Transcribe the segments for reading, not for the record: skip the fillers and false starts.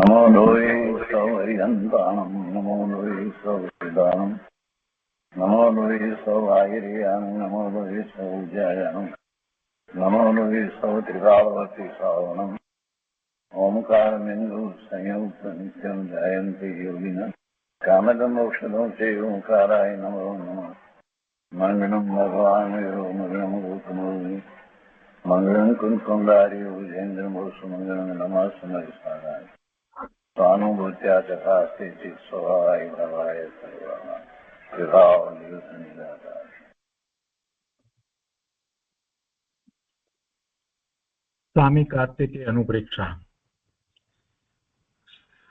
नमो लोये सौहरिहन्ताणं नमो लोये सौहृदानं नमो लोये सौभागिर्यानं नमो लोये सौज्यायानं नमो लोये सौत्रिकावती सावनं ओंकारमिन्दु संयुक्त नित्यं जयन्ति योगिनः कामदं मोक्षदं चैव ओंकाराय नमो नमः मङ्गलं भगवान् यो मङ्गलं गौतमोऽस्मि मङ्गलं कुञ्कुण्डारि विजेन्द्रमोसुमङ्गलं नमः समयसाराय स्वानुभूत्या चकास्ते चित् स्वभावाय भवाय सर्वाः विभाव निरुद्ध निराकार। स्वामी कार्तिकेय अनुप्रेक्षा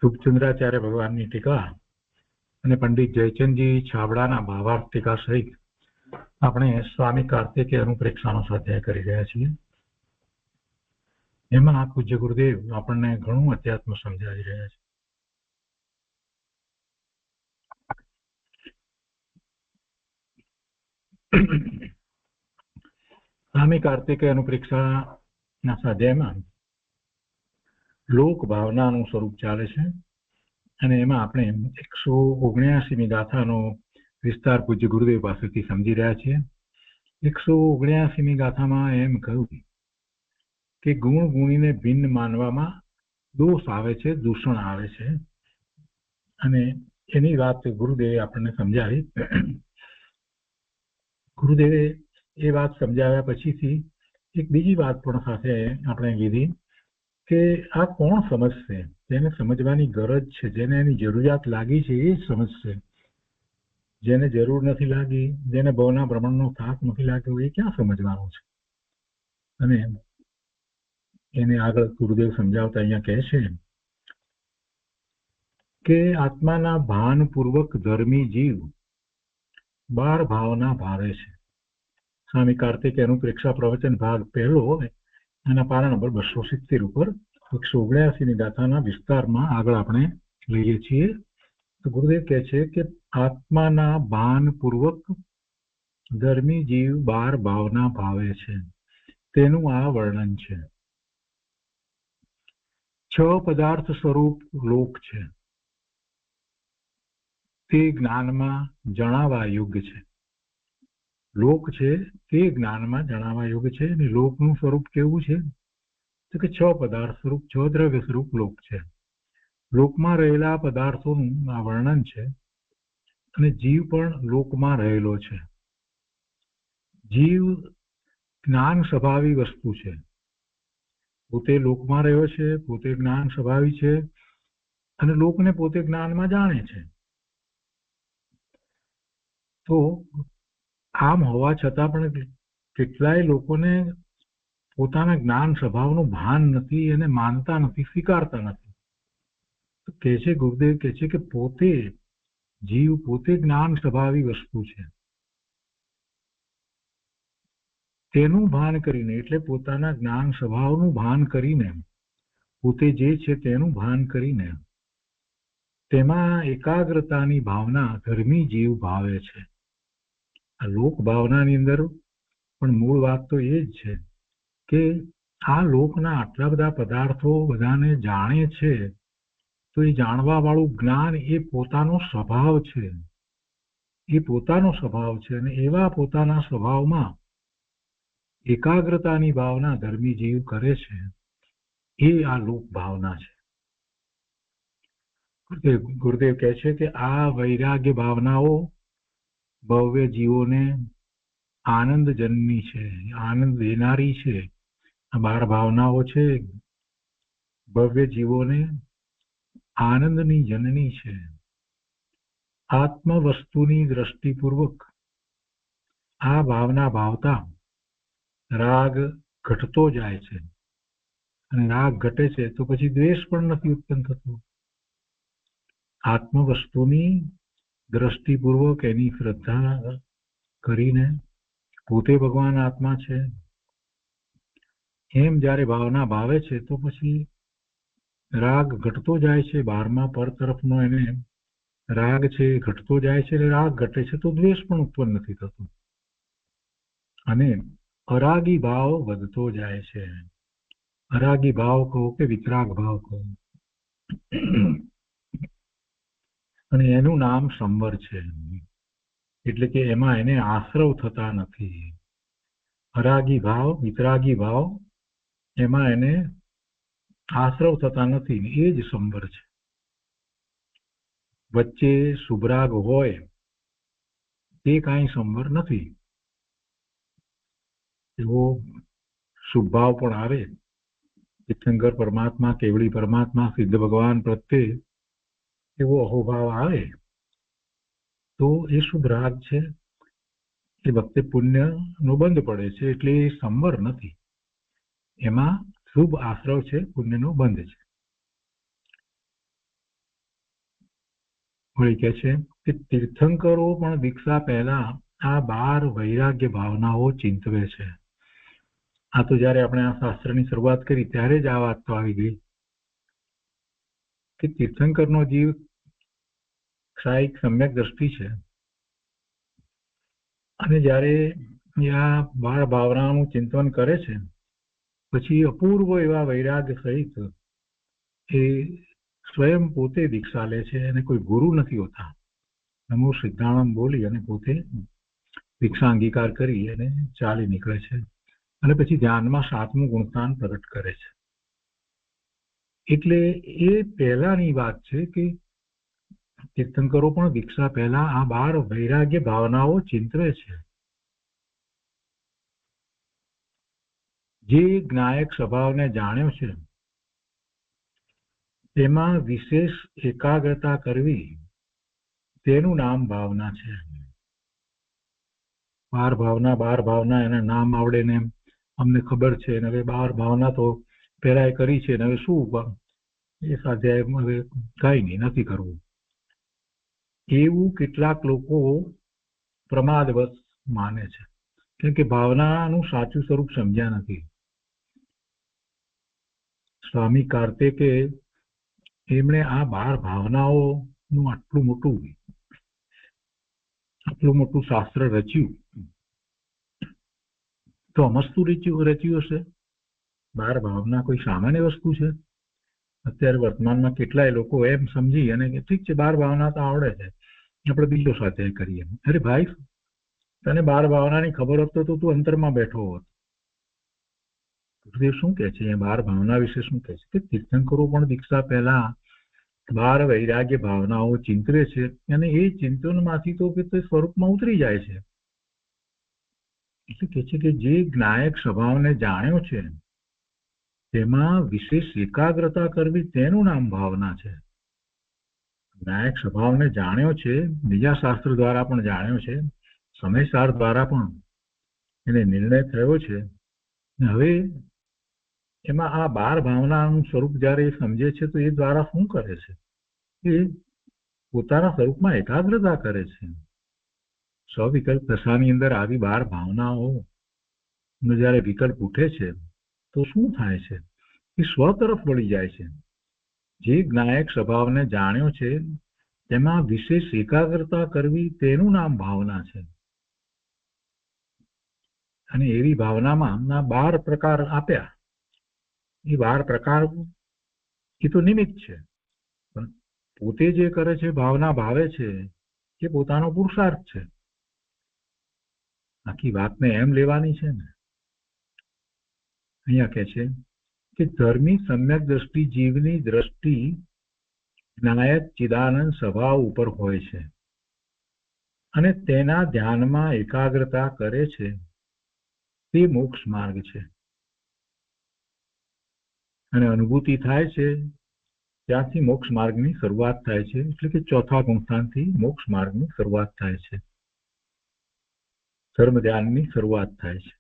શુભચંદ્રાચાર્ય ભગવાનની ટીકા અને પંડિત જયચંદજી છાબડાના ભાવાર્થ ટીકા સહિત આપણે સ્વામી કાર્તિકેય અનુપ્રેક્ષાનો સ્વાધ્યાય કરી રહ્યા છીએ. એમાં પૂજ્ય ગુરુદેવ આપણને ઘણું અધ્યાત્મ સમજાવી રહ્યા છે. સ્વામી કાર્તિકેય અનુપ્રેક્ષાના સ્વાધ્યાયમાં લોક ભાવનાનું સ્વરૂપ ચાલે છે અને એમાં આપણે 179મી ગાથાનો વિસ્તાર પૂજ્ય ગુરુદેવ પાસેથી સમજી રહ્યા છીએ. 179મી ગાથામાં એમ કહ્યું કે ગુણ ગુણીને ભિન્ન માનવામાં દોષ આવે છે, દૂષણ આવે છે અને એની વાત ગુરુદેવે આપણને સમજાવી. ગુરુદેવે એ વાત સમજાવ્યા પછીથી એક બીજી વાત પણ સાથે આપણે લીધી કે આ કોણ સમજશે, જેને સમજવાની ગરજ છે, જેને એની જરૂરિયાત લાગી છે એ સમજશે. જેને જરૂર નથી લાગી, જેને ભવના ભ્રમણનો થાક નથી લાગ્યો, એ ક્યાં સમજવાનું છે. અને એને આગળ ગુરુદેવ સમજાવતા અહીંયા કહે છે કે આત્માના ભાનપૂર્વક ધર્મી જીવ બાર ભાવના ભાવે છે. સ્વામી કાર્તિકેય અનુપ્રેક્ષા પ્રવચન ભાગ પહેલો એના પાના નંબર 270 ઉપર 179ની ગાથાના વિસ્તારમાં આગળ આપણે લઈએ છીએ. તો ગુરુદેવ કહે છે કે આત્માના ભાનપૂર્વક ધર્મી જીવ બાર ભાવના ભાવે છે, તેનું આ વર્ણન છે. 6 પદાર્થ સ્વરૂપ લોક છે, તે જ્ઞાનમાં જણાવવા યોગ્ય છે. લોક છે તે જ્ઞાનમાં જણાવવા યોગ્ય છે. અને લોકનું સ્વરૂપ કેવું છે તો કે 6 પદાર્થ સ્વરૂપ, 6 દ્રવ્ય સ્વરૂપ લોક છે. લોકમાં રહેલા પદાર્થોનું આ વર્ણન છે અને જીવ પણ લોકમાં રહેલો છે. જીવ જ્ઞાન સ્વભાવી વસ્તુ છે, પોતે લોકમાં રહ્યો છે, પોતે જ્ઞાન સ્વભાવી છે અને લોકને પોતે જ્ઞાનમાં જાણે છે. તો આમ હોવા છતાં પણ કેટલાય લોકોને પોતાના જ્ઞાન સ્વભાવનું ભાન નથી, એને માનતા નથી, સ્વીકારતા નથી. તો કહે છે ગુરુદેવ કહે છે કે પોતે જીવ પોતે જ્ઞાન સ્વભાવી વસ્તુ છે, તેનું ભાન કરીને, એટલે પોતાના જ્ઞાન સ્વભાવનું ભાન કરીને, પોતે જે છે તેનું ભાન કરીને તેમાં એકાગ્રતાની ભાવના ધર્મી જીવ ભાવે છે. આ લોક ભાવનાની અંદર પણ મૂળ વાત તો એ જ છે કે આ લોકના આટલા બધા પદાર્થો બધાને જાણે છે, તો એ જાણવા વાળું જ્ઞાન એ પોતાનો સ્વભાવ છે, એ પોતાનો સ્વભાવ છે. અને એવા પોતાના સ્વભાવમાં એકાગ્રતાની ભાવના ધર્મી જીવ કરે છે, એ આ લોક ભાવના છે. ગુરુદેવ કહે છે કે આ વૈરાગ્ય ભાવનાઓ ભવ્ય જીવોને આનંદ જન્મી છે, આનંદ દેનારી છે. આ 12 ભાવનાઓ છે ભવ્ય જીવોને આનંદની જનની છે. આત્મ વસ્તુની દ્રષ્ટિપૂર્વક આ ભાવના ભાવતા રાગ ઘટતો જાય છે અને રાગ ઘટે છે તો પછી દ્વેષ પણ નથી ઉત્પન્ન થતો. આત્મ વસ્તુની દ્રષ્ટિપૂર્વક એની શ્રદ્ધા કરીને પોતે ભગવાન આત્મા છે એમ જ્યારે ભાવના ભાવે છે તો પછી રાગ ઘટતો જાય છે. 12મા પર તરફનો એને રાગ છે ઘટતો જાય છે, એટલે રાગ ઘટે છે તો દ્વેષ પણ ઉત્પન્ન નથી થતો અને અરાગી ભાવ વધતો જાય છે. અરાગી ભાવ કહો કે વિતરાગ ભાવ કહો, અને એનું નામ સંવર છે. એટલે કે એમાં એને આશ્રવ થતા નથી. અરાગી ભાવ, વિતરાગી ભાવ, એમાં એને આશ્રવ થતા નથી, એ જ સંવર છે. વચ્ચે શુભરાગ હોય તે કાંઈ સંવર નથી. એવો શુભ ભાવ પણ આવે, તીર્થંકર પરમાત્મા, કેવળી પરમાત્મા, સિદ્ધ ભગવાન પ્રત્યે એવો અહોભાવ આવે તો એ શુભ રાગ છે. એ વખતે પુણ્ય નો બંધ પડે છે, એટલે એ સંવર નથી. એમાં શુભ આશ્રવ છે, પુણ્યનો બંધ છે. વળી કે છે કે તીર્થંકરો પણ દીક્ષા પહેલા આ 12 વૈરાગ્ય ભાવનાઓ ચિંતવે છે. આ તો જયારે આપણે આ શાસ્ત્રની શરૂઆત કરી ત્યારે જ આ વાત તો આવી ગઈ કે તીર્થંકરનો જીવ ક્ષાયિક સમ્યક દ્રષ્ટિ છે, અને જયારે આ 12 ભાવનાનું ચિંતન કરે છે પછી અપૂર્વ એવા વૈરાગ્ય સહિત એ સ્વયં પોતે દીક્ષા લે છે, અને કોઈ ગુરુ નથી હોતા. નમો સિદ્ધાણમ બોલી અને પોતે દીક્ષા અંગીકાર કરી અને ચાલી નીકળે છે, અને પછી ધ્યાનમાં 7મું ગુણસ્થાન પ્રગટ કરે છે. એટલે એ પહેલાની વાત છે કે તીર્થંકરો પણ દીક્ષા પહેલા આ 12 વૈરાગ્ય ભાવનાઓ ચિંતવે છે. જે જ્ઞાયક સ્વભાવને જાણ્યો છે તેમાં વિશેષ એકાગ્રતા કરવી તેનું નામ ભાવના છે. 12 ભાવના એના નામ આવડે ને અમને ખબર છે, અને હવે 12 ભાવના તો પહેલાય કરી છે, હવે શું એ સાથે હવે કઈ નહીં, નથી કરવું. એવું કેટલાક લોકો પ્રમાદવશ માને છે, કેમ કે ભાવનાનું સાચું સ્વરૂપ સમજ્યા નથી. સ્વામી કાર્તિકે એમણે આ 12 ભાવનાઓનું આટલું મોટું શાસ્ત્ર રચ્યું, તો અમસ્તું રચ્યું હશે. 12 ભાવના કોઈ સામાન્ય વસ્તુ છે? અત્યારે વર્તમાનમાં કેટલાય લોકો એમ સમજી અને ઠીક છે 12 ભાવના તો આવડે છે, આપણે બીજો સાથે કરીએ. અરે ભાઈ, તને 12 ભાવનાની ખબર હોત તો તું અંતરમાં બેઠો હોત. શું કે છે 12 ભાવના વિશે? શું કે છે કે તીર્થંકરો પણ દીક્ષા પહેલા 12 વૈરાગ્ય ભાવનાઓ ચિંતવે છે, અને એ ચિંતનમાંથી તો સ્વરૂપમાં ઉતરી જાય છે. એટલે કે છે કે જે જ્ઞાયક સ્વભાવને જાણ્યો છે તેમાં વિશેષ એકાગ્રતા કરવી તેનું નામ ભાવના છે. જ્ઞાયક સ્વભાવને જાણ્યો છે, બીજા શાસ્ત્ર દ્વારા પણ જાણ્યો છે, સમયસાર દ્વારા પણ એને નિર્ણય થયો છે. હવે એમાં આ 12 ભાવનાનું સ્વરૂપ જયારે સમજે છે તો એ દ્વારા શું કરે છે? એ પોતાના સ્વરૂપમાં એકાગ્રતા કરે છે. સ્વવિકલ્પ દશાની અંદર આવી 12 ભાવનાઓ જયારે વિકલ્પ ઉઠે છે તો શું થાય છે? એ સ્વ તરફ વળી જાય છે. જે જ્ઞાયક સ્વભાવને જાણ્યો છે તેમાં વિશેષ એકાગ્રતા કરવી તેનું નામ ભાવના છે. અને એવી ભાવનામાં 12 પ્રકાર આપ્યા. એ 12 પ્રકાર એ તો નિમિત્ત છે, પણ પોતે જે કરે છે, ભાવના ભાવે છે, એ પોતાનો પુરુષાર્થ છે. આખી વાતને એમ લેવાની છે ને. અહીંયા કે છે કે ધર્મી સમ્યક દ્રષ્ટિ જીવની દ્રષ્ટિ જ્ઞાયક ચિદાનંદ સ્વભાવ ઉપર હોય છે, અને તેના ધ્યાનમાં એકાગ્રતા કરે છે, તે મોક્ષ માર્ગ છે. અને અનુભૂતિ થાય છે ત્યાંથી મોક્ષ માર્ગની શરૂઆત થાય છે. એટલે કે ચોથા ગુણસ્થાનથી મોક્ષ માર્ગની શરૂઆત થાય છે, ધર્મ ધ્યાનની શરૂઆત થાય છે.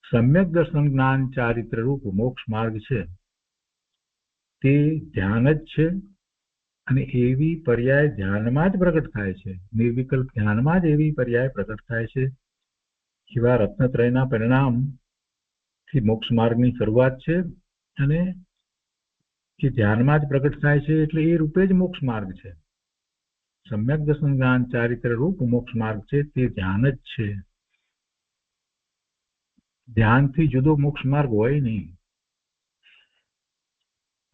સમ્યક દર્શન જ્ઞાન ચારિત્ર રૂપ મોક્ષ માર્ગ છે તે ધ્યાન જ છે, અને એવી પર્યાય ધ્યાનમાં જ પ્રગટ થાય છે. નિર્વિકલ્પ ધ્યાનમાં જ એવી પર્યાય પ્રગટ થાય છે. એવા રત્નત્રયના પરિણામ થી મોક્ષ માર્ગની શરૂઆત છે, અને એ ધ્યાનમાં જ પ્રગટ થાય છે. એટલે એ રૂપે જ મોક્ષ માર્ગ છે. સમ્યક દર્શન જ્ઞાન ચારિત્ર રૂપ મોક્ષ માર્ગ છે તે ધ્યાન જ છે. ધ્યાનથી જુદો મોક્ષ માર્ગ હોય નહીં.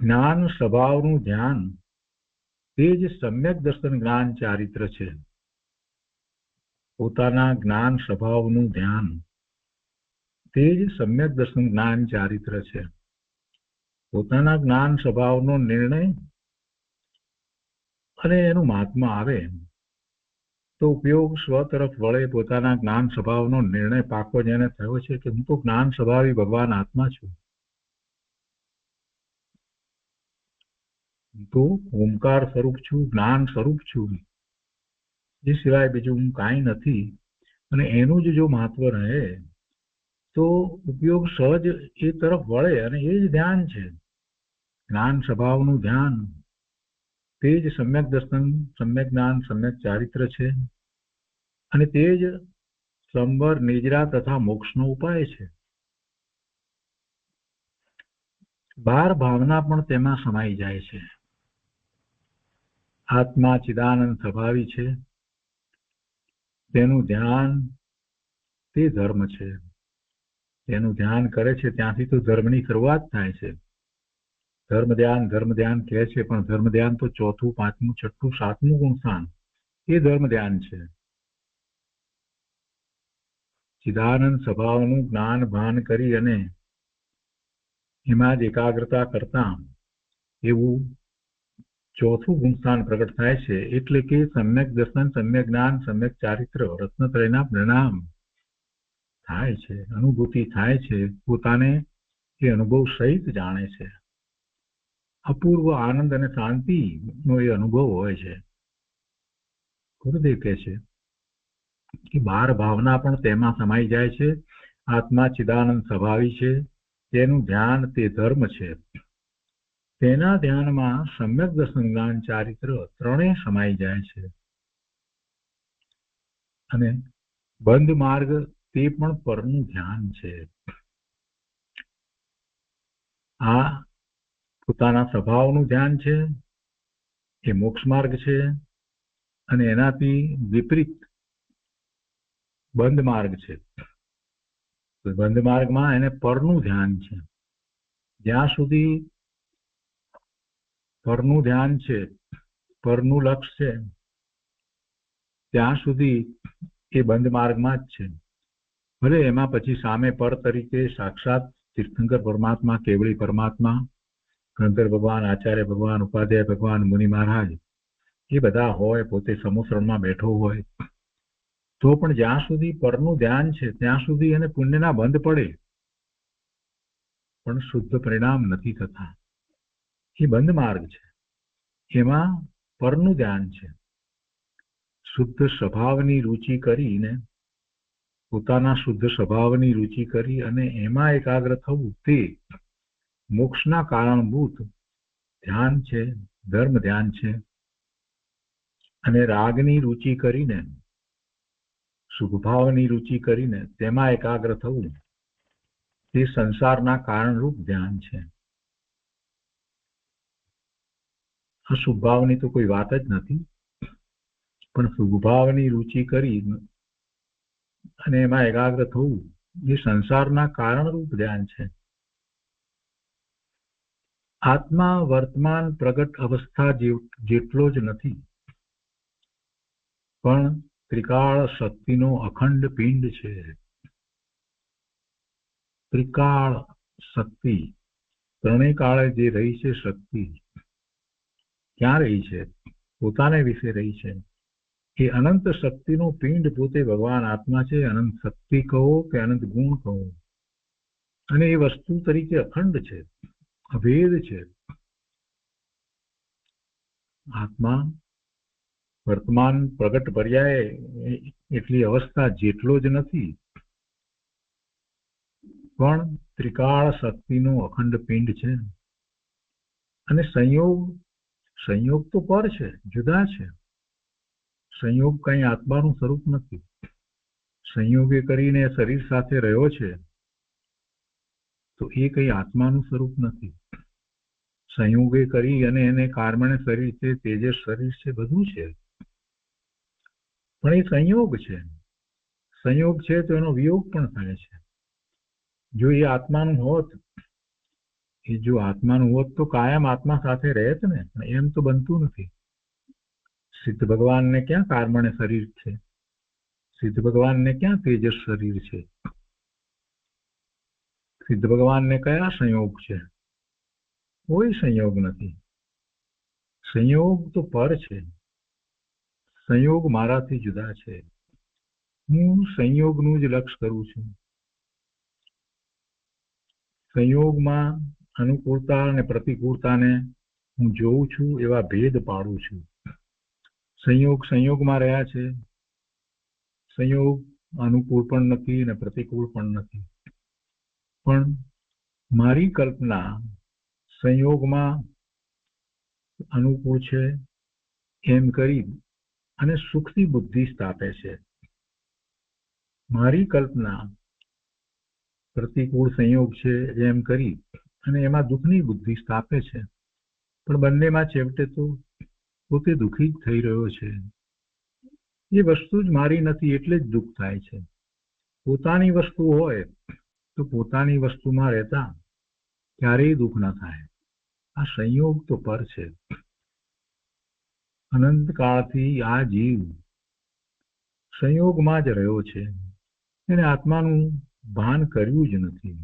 જ્ઞાન સ્વભાવનું ધ્યાન તે જ સમ્યક દર્શન જ્ઞાન ચારિત્ર છે. પોતાના જ્ઞાન સ્વભાવનું ધ્યાન તે જ સમ્યક દર્શન જ્ઞાન ચારિત્ર છે. પોતાના જ્ઞાન સ્વભાવનો નિર્ણય અને એનું મહાત્મા આવે તો ઉપયોગ સ્વ તરફ વળે. પોતાના જ્ઞાન સ્વભાવનો નિર્ણય પાકો જેને થયો છે કે હું તો જ્ઞાન સ્વભાવી ભગવાન આત્મા છું, હું તો ઓમકાર સ્વરૂપ છું, જ્ઞાન સ્વરૂપ છું, એ સિવાય બીજું હું કાંઈ નથી. અને એનું જ જો મહત્વ રહે તો ઉપયોગ સહજ એ તરફ વળે અને એ જ ધ્યાન છે. જ્ઞાન સ્વભાવનું ધ્યાન તે જ સમ્યક દર્શન, સમ્યક જ્ઞાન, સમ્યક ચારિત્ર છે અને તે જ સંવર, નિજરા તથા મોક્ષનો ઉપાય છે. બાર ભાવના પણ તેમાં સમાઈ જાય છે. આત્મા ચિદાનંદ સ્વભાવી છે, તેનું ધ્યાન તે ધર્મ છે. તેનું ધ્યાન કરે છે ત્યાંથી તો ધર્મની શરૂઆત થાય છે. ધર્મ ધ્યાન કહે છે, પણ ધર્મ ધ્યાન તો ચોથું, પાંચમું, છઠ્ઠું, સાતમું ગુણસ્થાન એ ધર્મ ધ્યાન છે. ચિદાનંદ સ્વભાવનું જ્ઞાન ભાન કરી અને એમાં જ એકાગ્રતા કરતા એવું ચોથું ગુણસ્થાન પ્રગટ થાય છે. એટલે કે સમ્યક દર્શન, સમ્યક જ્ઞાન, સમ્યક ચારિત્ર, રત્નત્રયના પરિણામ થાય છે, અનુભૂતિ થાય છે. પોતાને એ અનુભવ સહિત જાણે છે. અપૂર્વ આનંદ અને શાંતિનો એ અનુભવ હોય છે. ગુરુદેવ કહે છે કે બાર ભાવના પણ તેમાં સમાઈ જાય છે. આત્મા ચિદાનંદ સ્વભાવી છે, તેનું ધ્યાન તે ધર્મ છે. તેના ધ્યાનમાં સમ્યક દર્શન, જ્ઞાન, ચારિત્ર ત્રણેય સમાઈ જાય છે. અને બંધ માર્ગ તે પણ પરનું ધ્યાન છે. આ પોતાના સ્વભાવનું ધ્યાન છે, એ મોક્ષ માર્ગ છે. અને એનાથી વિપરીત બંધ માર્ગ છે. બંધ માર્ગમાં એને પરનું ધ્યાન છે. જ્યાં સુધી પરનું ધ્યાન છે, પરનું લક્ષ્ય છે, ત્યાં સુધી એ બંધ માર્ગમાં જ છે. ભલે એમાં પછી સામે પર તરીકે સાક્ષાત તીર્થંકર પરમાત્મા, કેવળી પરમાત્મા, શંકર ભગવાન, આચાર્ય ભગવાન, ઉપાધ્યાય ભગવાન, મુનિ મહારાજ એ બધા હોય, પોતે સમુશ્રમમાં બેઠો હોય, તો પણ જ્યાં સુધી પરનું ધ્યાન છે ત્યાં સુધી એને પુણ્યના બંધ પડે પણ શુદ્ધ પરિણામ નથી થતા. એ બંધ માર્ગ છે, એમાં પરનું ધ્યાન છે. શુદ્ધ સ્વભાવની રુચિ કરીને, પોતાના શુદ્ધ સ્વભાવની રુચિ કરી અને એમાં એકાગ્ર થવું તે મોક્ષના કારણભૂત ધ્યાન છે, ધર્મ ધ્યાન છે. અને રાગની રુચિ કરીને, સુખભાવની રુચિ કરીને તેમાં એકાગ્ર થવું તે સંસારના કારણરૂપ ધ્યાન છે. અશુભભાવની તો કોઈ વાત જ નથી, પણ સુખભાવની રુચિ કરી અને એમાં એકાગ્ર થવું એ સંસારના કારણરૂપ ધ્યાન છે. આત્મા વર્તમાન પ્રગટ અવસ્થા જેટલો જ નથી, પણ ત્રિકાળ શક્તિનો અખંડ પિંડ છે. ત્રિકાળ શક્તિ, ત્રણેય કાળે જે રહી છે શક્તિ, ક્યાં રહી છે? પોતાને વિશે રહી છે. એ અનંત શક્તિનો પિંડ પોતે ભગવાન આત્મા છે. અનંત શક્તિ કહો કે અનંત ગુણ કહો, અને એ વસ્તુ તરીકે અખંડ છે, અભેદ છે. આત્મા વર્તમાન પ્રગટ પર્યાય એટલી અવસ્થા જેટલો જ નથી, પણ ત્રિકાળ શક્તિનો અખંડ પિંડ છે. અને સંયોગ તો પર છે, જુદા છે. સંયોગ કઈ આત્માનું સ્વરૂપ નથી. સંયોગે કરીને શરીર સાથે રહ્યો છે તો એ કઈ આત્માનું સ્વરૂપ નથી. સંયોગે કરી અને એને કારણે શરીર છે, તેજસ શરીર છે, બધું છે, પણ એ સંયોગ છે. સંયોગ છે તો એનો વિયોગ પણ થાય છે. જો એ આત્માનું હોત, એ જો આત્માનું હોત તો કાયમ આત્મા સાથે રહેત ને, એમ તો બનતું નથી. સિદ્ધ ભગવાનને ક્યાં કર્મણે શરીર છે? સિદ્ધ ભગવાનને ક્યાં તેજસ શરીર છે? સિદ્ધ ભગવાનને કયા સંયોગ છે? કોઈ સંયોગ નથી. સંયોગ તો પર છે. સંયોગ મારાથી જુદા છે. હું સંયોગનું જ લક્ષ કરું છું. સંયોગમાં અનુકૂળતા અને પ્રતિકૂળતાને હું જોઉં છું, એવા ભેદ પાડું છું. સંયોગમાં રહ્યા છે. સંયોગ અનુકૂળ પણ નથી અને પ્રતિકૂળ પણ નથી. પણ મારી કલ્પના સંયોગમાં અનુકૂળ છે એમ કરી અને સુખની બુદ્ધિ સ્થાપે છે. મારી કલ્પના પ્રતિકૂળ સંયોગ છે એમ કરી અને એમાં દુઃખની બુદ્ધિ સ્થાપે છે. પણ બંનેમાં છેવટે તો પોતે દુઃખી જ થઈ રહ્યો છે. એ વસ્તુ જ મારી નથી એટલે જ દુઃખ થાય છે. પોતાની વસ્તુ હોય તો પોતાની વસ્તુમાં રહેતા ક્યારેય દુઃખ ન થાય. આ સંયોગ તો પર છે. અનંત કાળથી આ જીવ સંયોગમાં જ રહ્યો છે. એને આત્માનું ભાન કર્યું જ નથી.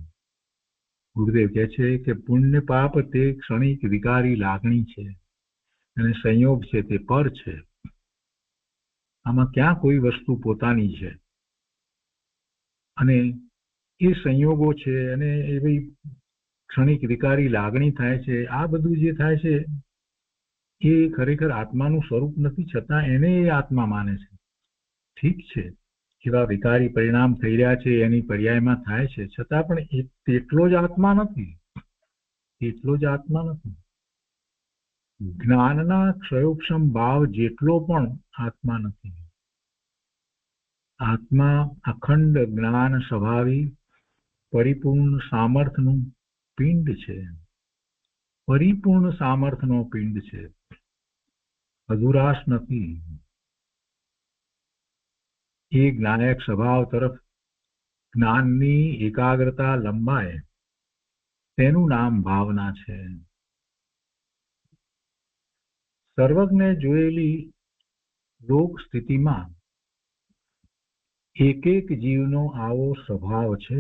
ગુરુદેવ કહે છે કે પુણ્ય પાપ તે ક્ષણિક વિકારી લાગણી છે અને સંયોગ છે તે પર છે. આમાં ક્યાં કોઈ વસ્તુ પોતાની છે? અને એ સંયોગો છે અને એવી ક્ષણિક વિકારી લાગણી થાય છે. આ બધું જે થાય છે એ ખરેખર આત્માનું સ્વરૂપ નથી, છતાં એને એ આત્મા માને છે. ઠીક છે, એવા વિકારી પરિણામ થઈ રહ્યા છે એની પર્યાયમાં થાય છે, છતાં પણ તેટલો જ આત્મા નથી. તેટલો જ આત્મા નથી. જ્ઞાનના ક્ષયોક્ષમ ભાવ જેટલો પણ આત્મા નથી. આત્મા અખંડ જ્ઞાન સ્વભાવી પરિપૂર્ણ સામર્થ્યનું પિંડ છે. પરિપૂર્ણ સામર્થ્યનો પિંડ છે. અધુરાશ નથી. એ જ્ઞાયક સ્વભાવ તરફ જ્ઞાનની એકાગ્રતા લંબાય તેનું નામ ભાવના છે. સર્વજ્ઞે જોયેલી લોક સ્થિતિમાં એક એક જીવનો આવો સ્વભાવ છે.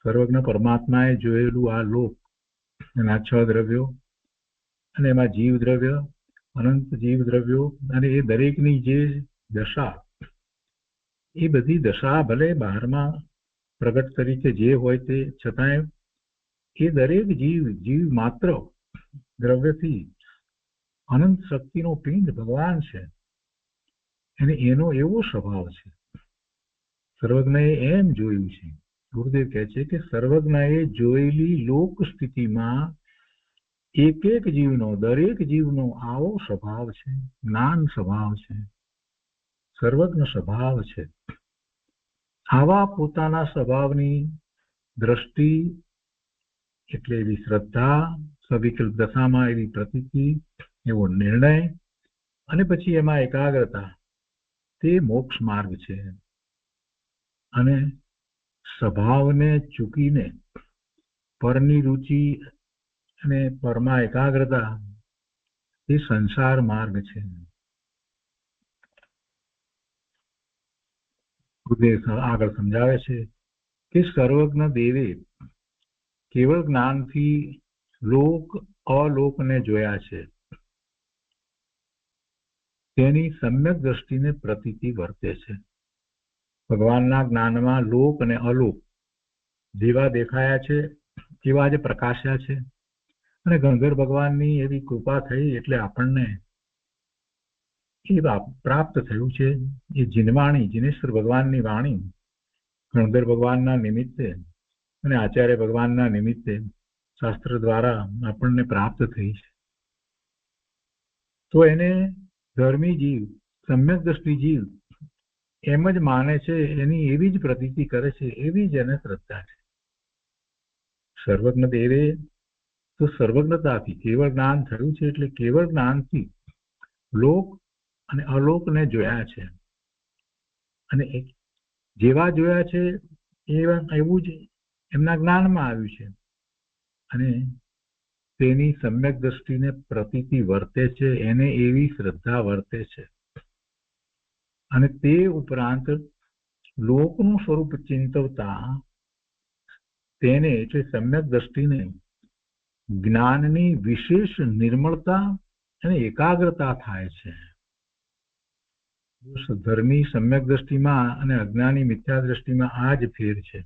સર્વજ્ઞ પરમાત્માએ જોયેલું આ લોક, એના 6 દ્રવ્યો અને એમાં જીવ દ્રવ્ય, અનંત જીવ દ્રવ્યો અને એ દરેકની જે દશા, એ બધી દશા ભલે બહારમાં પ્રગટ તરીકે જે હોય તે, છતાંય એ દરેક જીવ માત્ર દ્રવ્યથી અનંત શક્તિનો પિંડ ભગવાન છે. અને એનો એવો સ્વભાવ છે. સર્વજ્ઞએ એમ જોયું છે. ગુરુદેવ કહે છે કે સર્વજ્ઞએ જોયેલી લોક સ્થિતિમાં એક એક જીવનો, દરેક જીવનો આવો સ્વભાવ છે. જ્ઞાન સ્વભાવ છે, સર્વજ્ઞ સ્વભાવ છે. આવા પોતાના સ્વભાવની દ્રષ્ટિ એટલે એવી શ્રદ્ધા, સવિકલ્પ દશામાં એવી પ્રતીતિ, એવો નિર્ણય અને પછી એમાં એકાગ્રતા, તે મોક્ષ માર્ગ છે. અને સ્વભાવને ચૂકીને પરની રુચિ અને પરમાં એકાગ્રતા, એ સંસાર માર્ગ છે. ગુરુદેવ આગળ સમજાવે છે કે સર્વજ્ઞ દેવે કેવળ જ્ઞાનથી લોક અલોકને જોયા છે. તેની સમ્યક દ્રષ્ટિને પ્રતીતિ વર્તે છે. ભગવાનના જ્ઞાનમાં લોક અને અલોક જેવા દેખાયા છે એવા જ પ્રકાશ્યા છે. અને ગણધર ભગવાનની એવી કૃપા થઈ એટલે આપણને એ પ્રાપ્ત થયું છે. એ જીનવાણી, જીનેશ્વર ભગવાનની વાણી ગણધર ભગવાનના નિમિત્તે અને આચાર્ય ભગવાનના નિમિત્તે શાસ્ત્ર દ્વારા આપણને પ્રાપ્ત થઈ છે. તો એને ધર્મી જીવ, સમ્યક દ્રષ્ટિ જીવ એમ જ માને છે, એની એવી જ પ્રતીતિ કરે છે, એવી જ એને શ્રદ્ધા છે. સર્વજ્ઞ દેવે તો સર્વજ્ઞતાથી કેવળ જ્ઞાન થયું છે એટલે કેવળ જ્ઞાનથી લોક અને અલોકને જોયા છે. અને જેવા જોયા છે એવું જ એમના જ્ઞાનમાં આવ્યું છે. અને તેની સમ્યક દ્રષ્ટિને પ્રતીતિ વર્તે છે, એને એવી શ્રદ્ધા વર્તે છે. અને તે ઉપરાંત લોકનું સ્વરૂપ ચિંતવતા તેને એટલે સમ્યક દ્રષ્ટિને જ્ઞાનની વિશેષ નિર્મળતા અને એકાગ્રતા થાય છે. ધર્મી સમ્યક દ્રષ્ટિમાં અને અજ્ઞાની મિથ્યા દ્રષ્ટિમાં આ જ ફેર છે.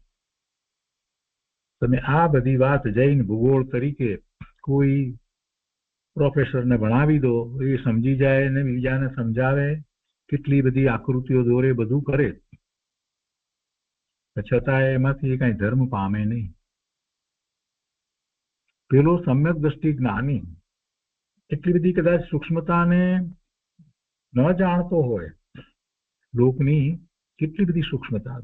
તમે આ બધી વાત જઈને ભૂગોળ તરીકે કોઈ પ્રોફેસરને ભણાવી દો, એ સમજી જાય ને બીજાને સમજાવે, કેટલી બધી આકૃતિઓ દોરે, બધું કરે, છતાં એમાંથી કઈ ધર્મ પામે નહીં. પેલો સમ્યક દ્રષ્ટિ જ્ઞાની એટલી બધી કદાચ સૂક્ષ્મતાને ન જાણતો હોય, લોકની કેટલી બધી સૂક્ષ્મતા,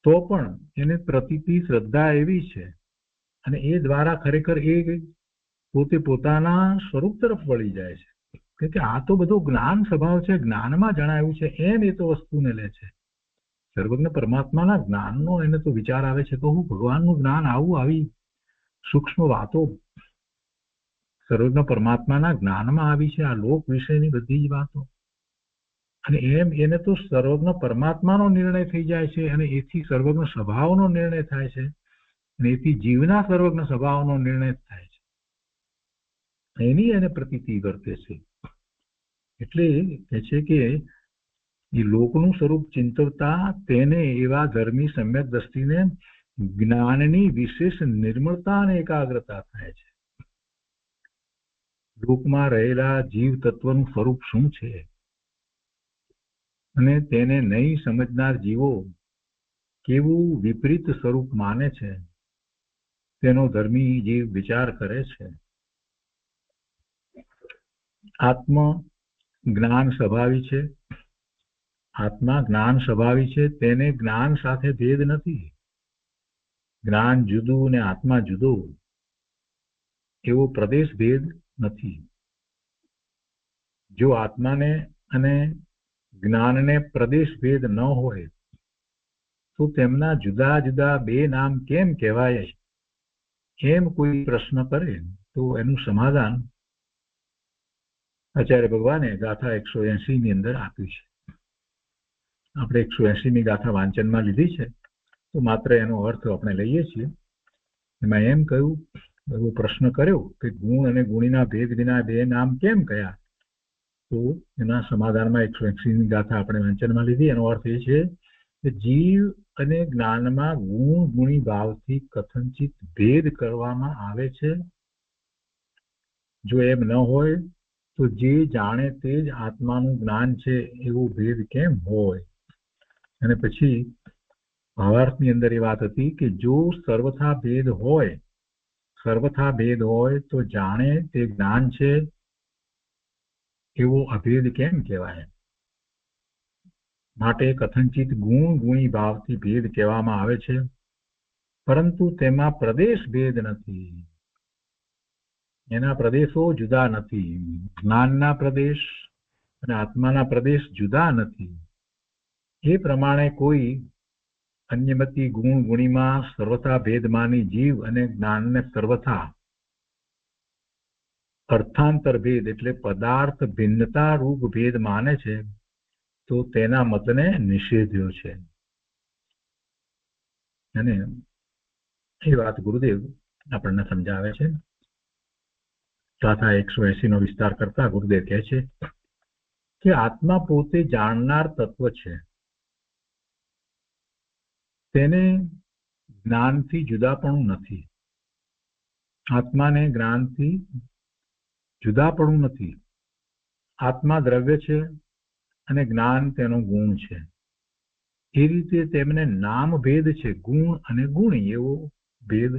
તો પણ એને પ્રતીતિ શ્રદ્ધા એવી છે અને એ દ્વારા ખરેખર એ પોતે પોતાના સ્વરૂપ તરફ વળી જાય છે. કે આ તો બધું જ્ઞાન સ્વભાવ છે, જ્ઞાનમાં જણાવ્યું છે, એમ એ તો વસ્તુને લે છે. સર્વજ્ઞ પરમાત્માના જ્ઞાનનો એને તો વિચાર આવે છે કે હું ભગવાનનું જ્ઞાન આવી સૂક્ષ્મ વાતો સર્વજ્ઞ પરમાત્માના જ્ઞાનમાં આવી છે, આ લોક વિશેની બધી જ વાતો. અને એમ એને તો સર્વજ્ઞ પરમાત્માનો નિર્ણય થઈ જાય છે અને એથી સર્વજ્ઞ સ્વભાવનો નિર્ણય થાય છે અને એથી જીવના સર્વજ્ઞ સ્વભાવનો નિર્ણય થાય છે. એની એને પ્રતીતિ વર્તે છે. એટલે કહે છે કે એ લોકનું સ્વરૂપ ચિંતવતા તેને એવા ધર્મી સમ્યક દ્રષ્ટિને જ્ઞાનની વિશેષ નિર્મળતા અને એકાગ્રતા થાય છે. લોકમાં રહેલા જીવ તત્વનું સ્વરૂપ શું છે અને તેને નહીં સમજનાર જીવો કેવું વિપરીત સ્વરૂપ માને છે, તેનો ધર્મી જીવ વિચાર કરે છે. આત્મ જ્ઞાન સ્વભાવી છે, આત્મા જ્ઞાન સ્વભાવી છે, તેને જ્ઞાન સાથે ભેદ નથી. જ્ઞાન જુદું ને આત્મા જુદો એવો પ્રદેશ ભેદ નથી. જો આત્માને અને જ્ઞાનને પ્રદેશ ભેદ ન હોય તો તેમના જુદા જુદા બે નામ કેમ કહેવાય, એમ કોઈ પ્રશ્ન કરે તો એનું સમાધાન આચાર્ય ભગવાને ગાથા 180 ની અંદર આપ્યું છે. આપણે 180મી ગાથા વાંચનમાં લીધી છે તો માત્ર એનો અર્થ આપણે લઈએ છીએ. એમાં એમ કહ્યું, એવો પ્રશ્ન કર્યો કે ગુણ અને ગુણીના ભેદ વિના બે નામ કેમ કયા, તો એના સમાધાનમાં 180ની ગાથા આપણે વાંચનમાં લીધી. એનો અર્થ એ છે કે જીવ અને જ્ઞાનમાં ગુણ ગુણી ભાવથી કથનચિત ભેદ કરવામાં આવે છે. જો એમ ન હોય તો જે જાણે તે જ આત્માનું જ્ઞાન છે એવો ભેદ કેમ હોય. અને પછી ભાવાર્થની અંદર એ વાત હતી કે જો સર્વથા ભેદ હોય તો જાણે તે જ્ઞાન છે એવો અભેદ કેમ કહેવાય. માટે કથનચિત ગુણ ગુણી ભાવથી ભેદ કહેવામાં આવે છે, પરંતુ તેમાં પ્રદેશ ભેદ નથી. એના પ્રદેશો જુદા નથી. જ્ઞાનના પ્રદેશ અને આત્માના પ્રદેશ જુદા નથી. એ પ્રમાણે કોઈ અન્યમતી ગુણ ગુણીમાં સર્વથા ભેદમાની જીવ અને જ્ઞાનને સર્વથા અર્થાંતર ભેદ એટલે પદાર્થ ભિન્નતા રૂપ ભેદ માને છે તો તેના મતને નિષેધ્યો છે. અને એ વાત ગુરુદેવ આપણને સમજાવે છે. ગાથા 180 નો વિસ્તાર કરતા ગુરુદેવ કહે છે કે આત્મા પોતે જાણનાર તત્વ છે, તેને જ્ઞાનથી જુદાપણું નથી. આત્માને જ્ઞાનથી જુદાપણું નથી. આત્મા દ્રવ્ય છે અને જ્ઞાન તેનો ગુણ છે. એ રીતે તેમને નામ ભેદ છે, ગુણ અને ગુણી એવો ભેદ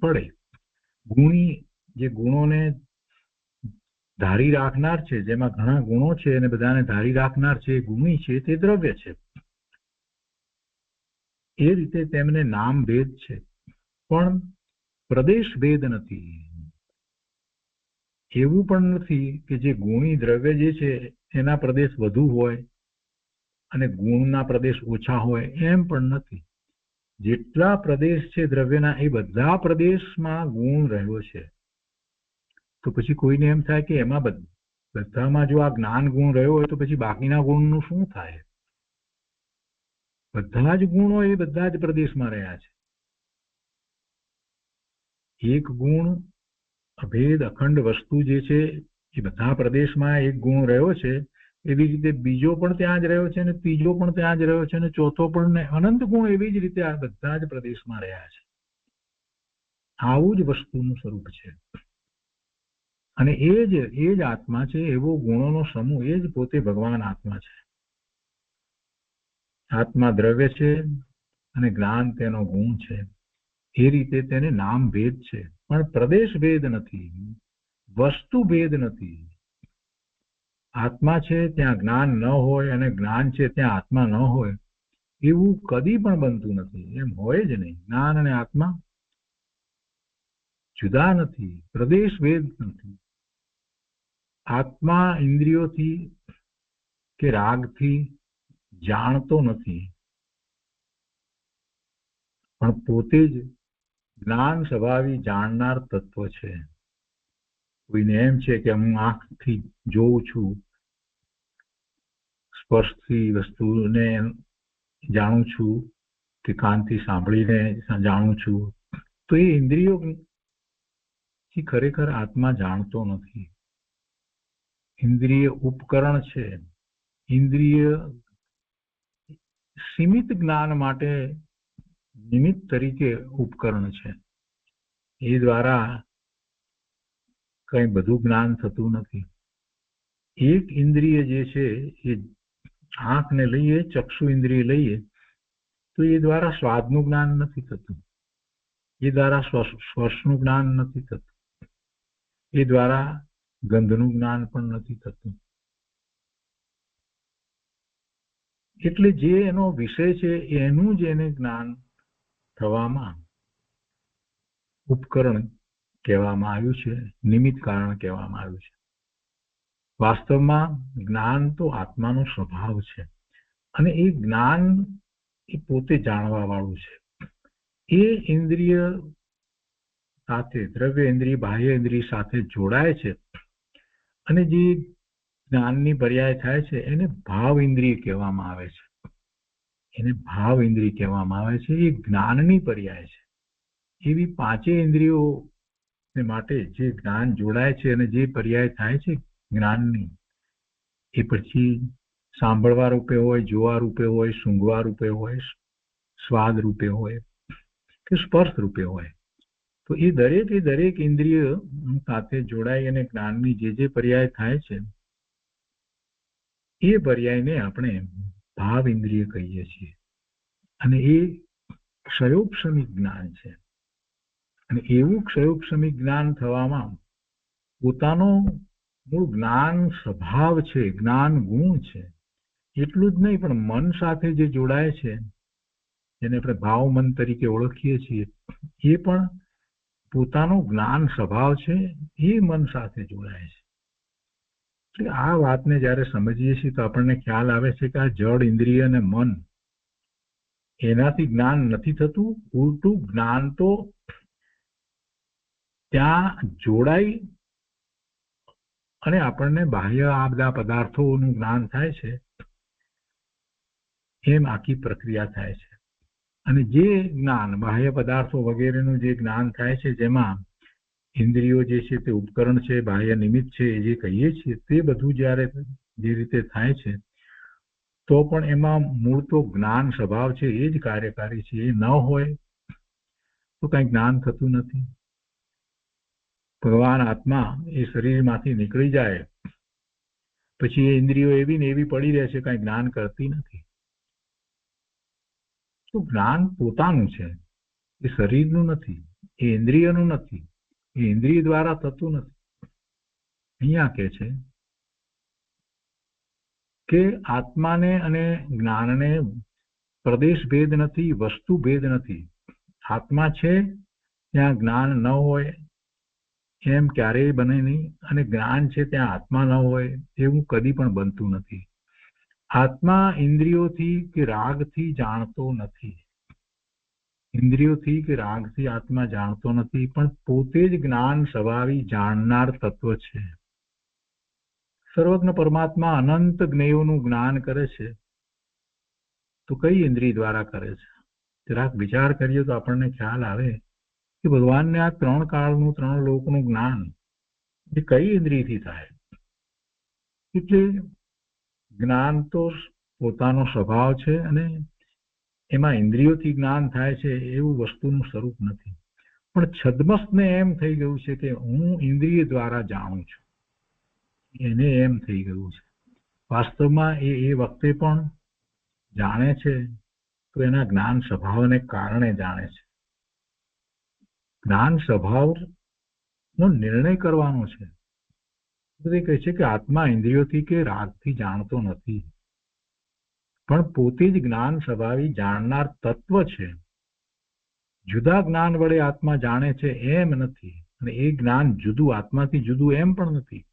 પડે. ગુણી જે ગુણોને ધારી રાખનાર છે, જેમાં ઘણા ગુણો છે અને બધાને ધારી રાખનાર છે, ગુણી છે તે દ્રવ્ય છે. એ રીતે તેમને નામ ભેદ છે, પણ પ્રદેશ ભેદ નથી. એવું પણ નથી કે જે ગુણી દ્રવ્ય જે છે એના પ્રદેશ વધુ હોય અને ગુણના પ્રદેશ ઓછા હોય, એમ પણ નથી. જેટલા પ્રદેશ છે દ્રવ્યના એ બધા પ્રદેશમાં ગુણ રહ્યો છે. તો પછી કોઈને એમ થાય કે એમાં બધામાં જો આ જ્ઞાન ગુણ રહ્યો હોય તો પછી બાકીના ગુણનું શું થાય? બધા જ ગુણો એ બધા જ પ્રદેશમાં રહ્યા છે. એક ગુણ અભેદ અખંડ વસ્તુ જે છે એ બધા પ્રદેશમાં એક ગુણ રહ્યો છે. એવી રીતે બીજો પણ ત્યાં જ રહ્યો છે અને ત્રીજો પણ ત્યાં જ રહ્યો છે અને ચોથો પણ અનંત ગુણ એવી જ રીતે આ બધા જ પ્રદેશમાં રહ્યા છે. આવું જ વસ્તુનું સ્વરૂપ છે. અને એ જ આત્મા છે, એવો ગુણોનો સમૂહ, એ જ પોતે ભગવાન આત્મા છે. આત્મા દ્રવ્ય છે અને જ્ઞાન તેનો ગુણ છે. એ રીતે તેને નામ ભેદ છે, પણ પ્રદેશ ભેદ નથી, વસ્તુ ભેદ નથી. આત્મા છે ત્યાં જ્ઞાન ન હોય અને જ્ઞાન છે ત્યાં આત્મા ન હોય એવું કદી પણ બનતું નથી. એમ હોય જ નહીં. જ્ઞાન અને આત્મા જુદા નથી, પ્રદેશ ભેદ નથી. આત્મા ઇન્દ્રિયોથી કે રાગથી જાણતો નથી, પણ પોતે જ જ્ઞાન સ્વભાવી જાણનાર તત્વ છે. કોઈને એમ છે કે હું આંખથી જોઉં છું, સ્પર્શથી વસ્તુને જાણું છું, કે કાનથી સાંભળીને જાણું છું, તો એ ઇન્દ્રિયોથી ખરેખર આત્મા જાણતો નથી. ઇન્દ્રિય ઉપકરણ છે. ઇન્દ્રિય સીમિત જ્ઞાન માટે નિમિત્ત તરીકે ઉપકરણ છે. એ દ્વારા કઈ બધું જ્ઞાન થતું નથી. એક ઇન્દ્રિય જે છે એ આંખને લઈએ, ચક્ષુ ઇન્દ્રિય લઈએ, તો એ દ્વારા સ્વાદનું જ્ઞાન નથી થતું, એ દ્વારા સ્પર્શનું જ્ઞાન નથી થતું, એ દ્વારા ગંધનું જ્ઞાન પણ નથી થતું. એટલે જે એનો વિષય છે એનું જ એને જ્ઞાન થવામાં ઉપકરણ કહેવામાં આવ્યું છે, નિમિત્ત કારણ કહેવામાં આવ્યું છે. વાસ્તવમાં જ્ઞાન તો આત્માનો સ્વભાવ છે અને એ જ્ઞાન એ પોતે જાણવા વાળું છે. એ ઇન્દ્રિય સાથે, દ્રવ્ય ઇન્દ્રિય બાહ્ય ઇન્દ્રિય સાથે જોડાય છે અને જે જ્ઞાનની પર્યાય થાય છે એને ભાવ ઇન્દ્રિય કહેવામાં આવે છે. એને ભાવ ઇન્દ્રિય કહેવામાં આવે છે. એ જ્ઞાનની પર્યાય છે. એવી પાંચેય ઇન્દ્રિયો માટે જે જ્ઞાન જોડાય છે અને જે પર્યાય થાય છે જ્ઞાનની, એ પછી સાંભળવા રૂપે હોય, જોવા રૂપે હોય, સૂંઘવા રૂપે હોય, સ્વાદ રૂપે હોય કે સ્પર્શ રૂપે હોય, તો એ દરેક ઇન્દ્રિય સાથે જોડાઈ અને જ્ઞાનની જે પર્યાય થાય છે એ પર્યાયને આપણે ભાવ ઇન્દ્રિય કહીએ છીએ. અને એ ક્ષયોપશમિક જ્ઞાન છે. અને એવું ક્ષયોપશમિક જ્ઞાન થવામાં પોતાનો મૂળ જ્ઞાન સ્વભાવ છે, જ્ઞાન ગુણ છે. એટલું જ નહીં, પણ મન સાથે જે જોડાય છે, જેને આપણે ભાવ મન તરીકે ઓળખીએ છીએ, એ પણ પોતાનો જ્ઞાન સ્વભાવ છે, એ મન સાથે જોડાય છે. એટલે આ વાતને જ્યારે સમજીએ છીએ તો આપણને ખ્યાલ આવે છે કે આ જડ ઇન્દ્રિય અને મન એનાથી જ્ઞાન નથી થતું. ઉલટું જ્ઞાન તો ત્યાં જોડાઈ અને આપણને બાહ્ય આ બધા પદાર્થોનું જ્ઞાન થાય છે, એમ આખી પ્રક્રિયા થાય છે. અને જે જ્ઞાન બાહ્ય પદાર્થો વગેરેનું જે જ્ઞાન થાય છે, જેમાં ઇન્દ્રિયો જે છે તે ઉપકરણ છે, બાહ્ય નિમિત્ત છે, જે કહીએ છીએ, તે બધું જ્યારે જે રીતે થાય છે, તો પણ એમાં મૂળ તો જ્ઞાન સ્વભાવ છે, એ જ કાર્યકારી છે. એ ન હોય તો કઈ જ્ઞાન થતું નથી. ભગવાન આત્મા એ શરીરમાંથી નીકળી જાય પછી એ ઇન્દ્રિયો એવી ને એવી પડી રહે છે, કઈ જ્ઞાન કરતી નથી. તો જ્ઞાન પોતાનું છે, એ શરીરનું નથી, એ ઇન્દ્રિયનું નથી, એ ઇન્દ્રિય દ્વારા થતું નથી. અહીંયા કે છે કે આત્માને અને જ્ઞાનને પ્રદેશ ભેદ નથી, વસ્તુ ભેદ નથી. આત્મા છે ત્યાં જ્ઞાન ન હોય એમ ક્યારેય બને નહીં, અને જ્ઞાન છે ત્યાં આત્મા ન હોય એવું કદી પણ બનતું નથી. આત્મા ઇન્દ્રિયોથી કે રાગથી જાણતો નથી. ઇન્દ્રિયોથી કે રાગથી આત્મા જાણતો નથી, પણ પોતે જ જ્ઞાન સ્વભાવી જાણનાર તત્વ છે. સર્વજ્ઞ પરમાત્મા અનંત જ્ઞેયોનું જ્ઞાન કરે છે, તો કઈ ઇન્દ્રિય દ્વારા કરે છે? જરાક વિચાર કરીએ તો આપણને ખ્યાલ આવે કે ભગવાનને આ ત્રણ કાળનું, ત્રણ લોકનું જ્ઞાન એ કઈ ઇન્દ્રિયથી થાય? એટલે જ્ઞાન તો પોતાનો સ્વભાવ છે, અને એમાં ઇન્દ્રિયોથી જ્ઞાન થાય છે એવું વસ્તુનું સ્વરૂપ નથી. પણ છદ્મસને એમ થઈ ગયું છે કે હું ઇન્દ્રિય દ્વારા જાણું છું, એને એમ થઈ ગયું છે. વાસ્તવમાં એ વખતે પણ જાણે છે તો એના જ્ઞાન સ્વભાવને કારણે જાણે છે. જ્ઞાન સ્વભાવનો નિર્ણય કરવાનો છે. તે કહે છે કે આત્મા ઇન્દ્રિયોથી કે રાગથી જાણતો નથી, પણ પોતે જ જ્ઞાન સ્વભાવી જાણનાર તત્વ છે. જુદા જ્ઞાન વડે આત્મા જાણે છે એમ નથી, અને એ જ્ઞાન જુદું, આત્માથી જુદું એમ પણ નથી,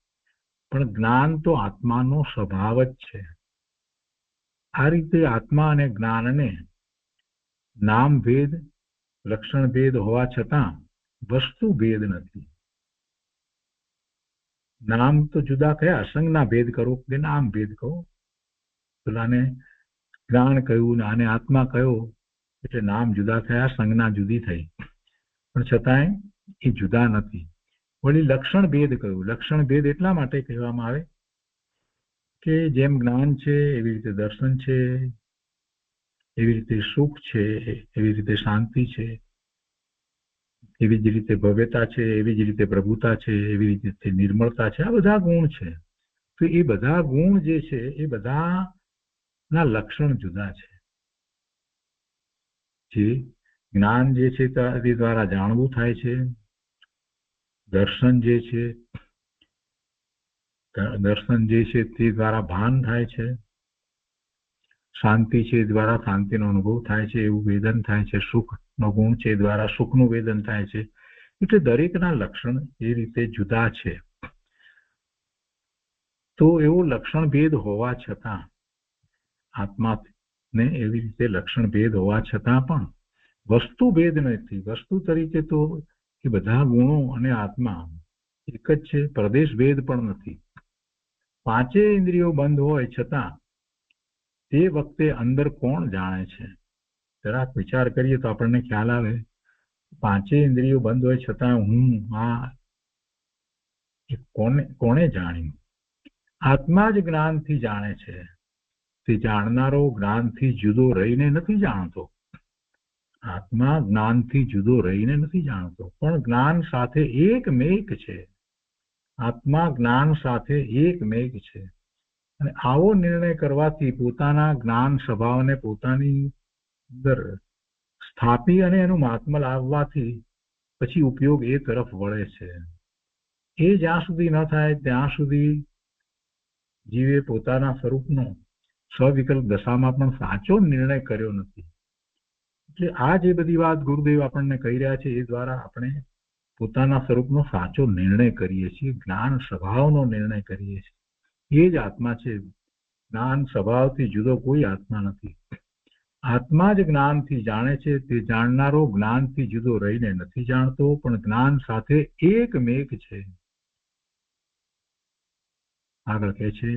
પણ જ્ઞાન તો આત્માનો સ્વભાવ જ છે. આ રીતે આત્મા અને જ્ઞાનને નામ ભેદ, લક્ષણ ભેદ હોવા છતાં વસ્તુ ભેદ નથી. નામ તો જુદા કયા, સંજ્ઞા ભેદ કરો કે નામ ભેદ કહો. પેલાને જ્ઞાન કહ્યું, આને આત્મા કહ્યો, એટલે નામ જુદા થયા, સંજ્ઞા જુદી થઈ, પણ છતાંય એ જુદા નથી. વળી લક્ષણ ભેદ કહ્યું. લક્ષણ ભેદ એટલા માટે કહેવામાં આવે કે જેમ જ્ઞાન છે એવી રીતે દર્શન છે, એવી રીતે સુખ છે, એવી રીતે શાંતિ છે, એવી જ રીતે ભવ્યતા છે, એવી જ રીતે પ્રભુતા છે, એવી રીતે નિર્મળતા છે. આ બધા ગુણ છે. તો એ બધા ગુણ જે છે એ બધાના લક્ષણ જુદા છે. જે જ્ઞાન જે છે તે દ્વારા જાણવું થાય છે, દર્શન જે છે તે દ્વારા ભાન થાય છે, શાંતિ છે એ દ્વારા શાંતિનો અનુભવ થાય છે, એવું વેદન થાય છે, સુખનો ગુણ છે એ દ્વારા સુખનું વેદન થાય છે. એટલે દરેકના લક્ષણ એ રીતે જુદા છે. તો એવો લક્ષણ ભેદ હોવા છતાં, આત્માને એવી રીતે લક્ષણ ભેદ હોવા છતાં પણ વસ્તુ ભેદ નથી. વસ્તુ તરીકે તો એ બધા ગુણો અને આત્મા એક જ છે, પ્રદેશ ભેદ પણ નથી. પાંચે ઇન્દ્રિયો બંધ હોય છતાં તે વખતે અંદર કોણ જાણે છે? જરાક વિચાર કરીએ તો આપણને ખ્યાલ આવે. પાંચે ઇન્દ્રિયો બંધ હોય છતાં હું કોને જાણ્યું? આત્મા જ જ્ઞાનથી જાણે છે. તે જાણનારો જ્ઞાનથી જુદો રહીને નથી જાણતો. આત્મા જ્ઞાનથી જુદો રહીને નથી જાણતો, પણ જ્ઞાન સાથે એકમેક છે. આત્મા જ્ઞાન સાથે એકમેક છે. અને આવો નિર્ણય કરવાથી, પોતાના જ્ઞાન સ્વભાવને પોતાની અંદર સ્થાપી અને એનું મહાત્મા લાવવાથી પછી ઉપયોગ એ તરફ વળે છે. એ જ્યાં સુધી ન થાય ત્યાં સુધી જીવે પોતાના સ્વરૂપનો સ્વવિકલ્પ દશામાં પણ સાચો નિર્ણય કર્યો નથી. એટલે આ જે બધી વાત ગુરુદેવ આપણને કહી રહ્યા છે એ દ્વારા આપણે પોતાના સ્વરૂપનો સાચો નિર્ણય કરીએ છીએ, જ્ઞાન સ્વભાવનો નિર્ણય કરીએ છીએ. એ જ આત્મા છે. જ્ઞાન સ્વભાવથી જુદો કોઈ આત્મા નથી. આત્મા જ જ્ઞાનથી જાણે છે. તે જાણનારો જ્ઞાનથી જુદો રહીને નથી જાણતો, પણ જ્ઞાન સાથે એકમેક છે. આગળ કહે છે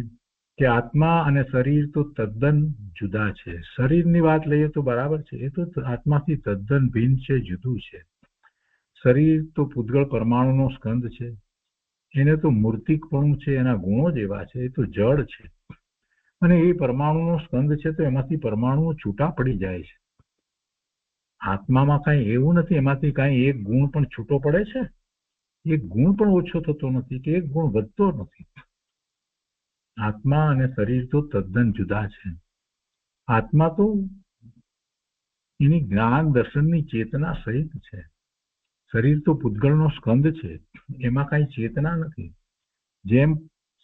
કે આત્મા અને શરીર તો તદ્દન જુદા છે. શરીરની વાત લઈએ તો બરાબર છે, એ તો આત્માથી તદ્દન ભિન્ન છે, જુદું છે. શરીર તો પૂતગળ પરમાણુનો સ્કંદ છે. એને તો મૂર્તિકપણું છે, એના ગુણો જ એવા છે. એ તો જડ છે, અને એ પરમાણુનો સ્કંદ છે, તો એમાંથી પરમાણુઓ છૂટા પડી જાય છે. આત્મામાં કાંઈ એવું નથી, એમાંથી કાંઈ એક ગુણ પણ છૂટો પડે છે? એક ગુણ પણ ઓછો થતો નથી કે એક ગુણ વધતો નથી. આત્મા અને શરીર તો તદ્દન જુદા છે. આત્મા તો એની જ્ઞાન દર્શનની ચેતના સહિત છે. શરીર તો પૂતગળનો સ્કંદ છે, એમાં કાંઈ ચેતના નથી. જેમ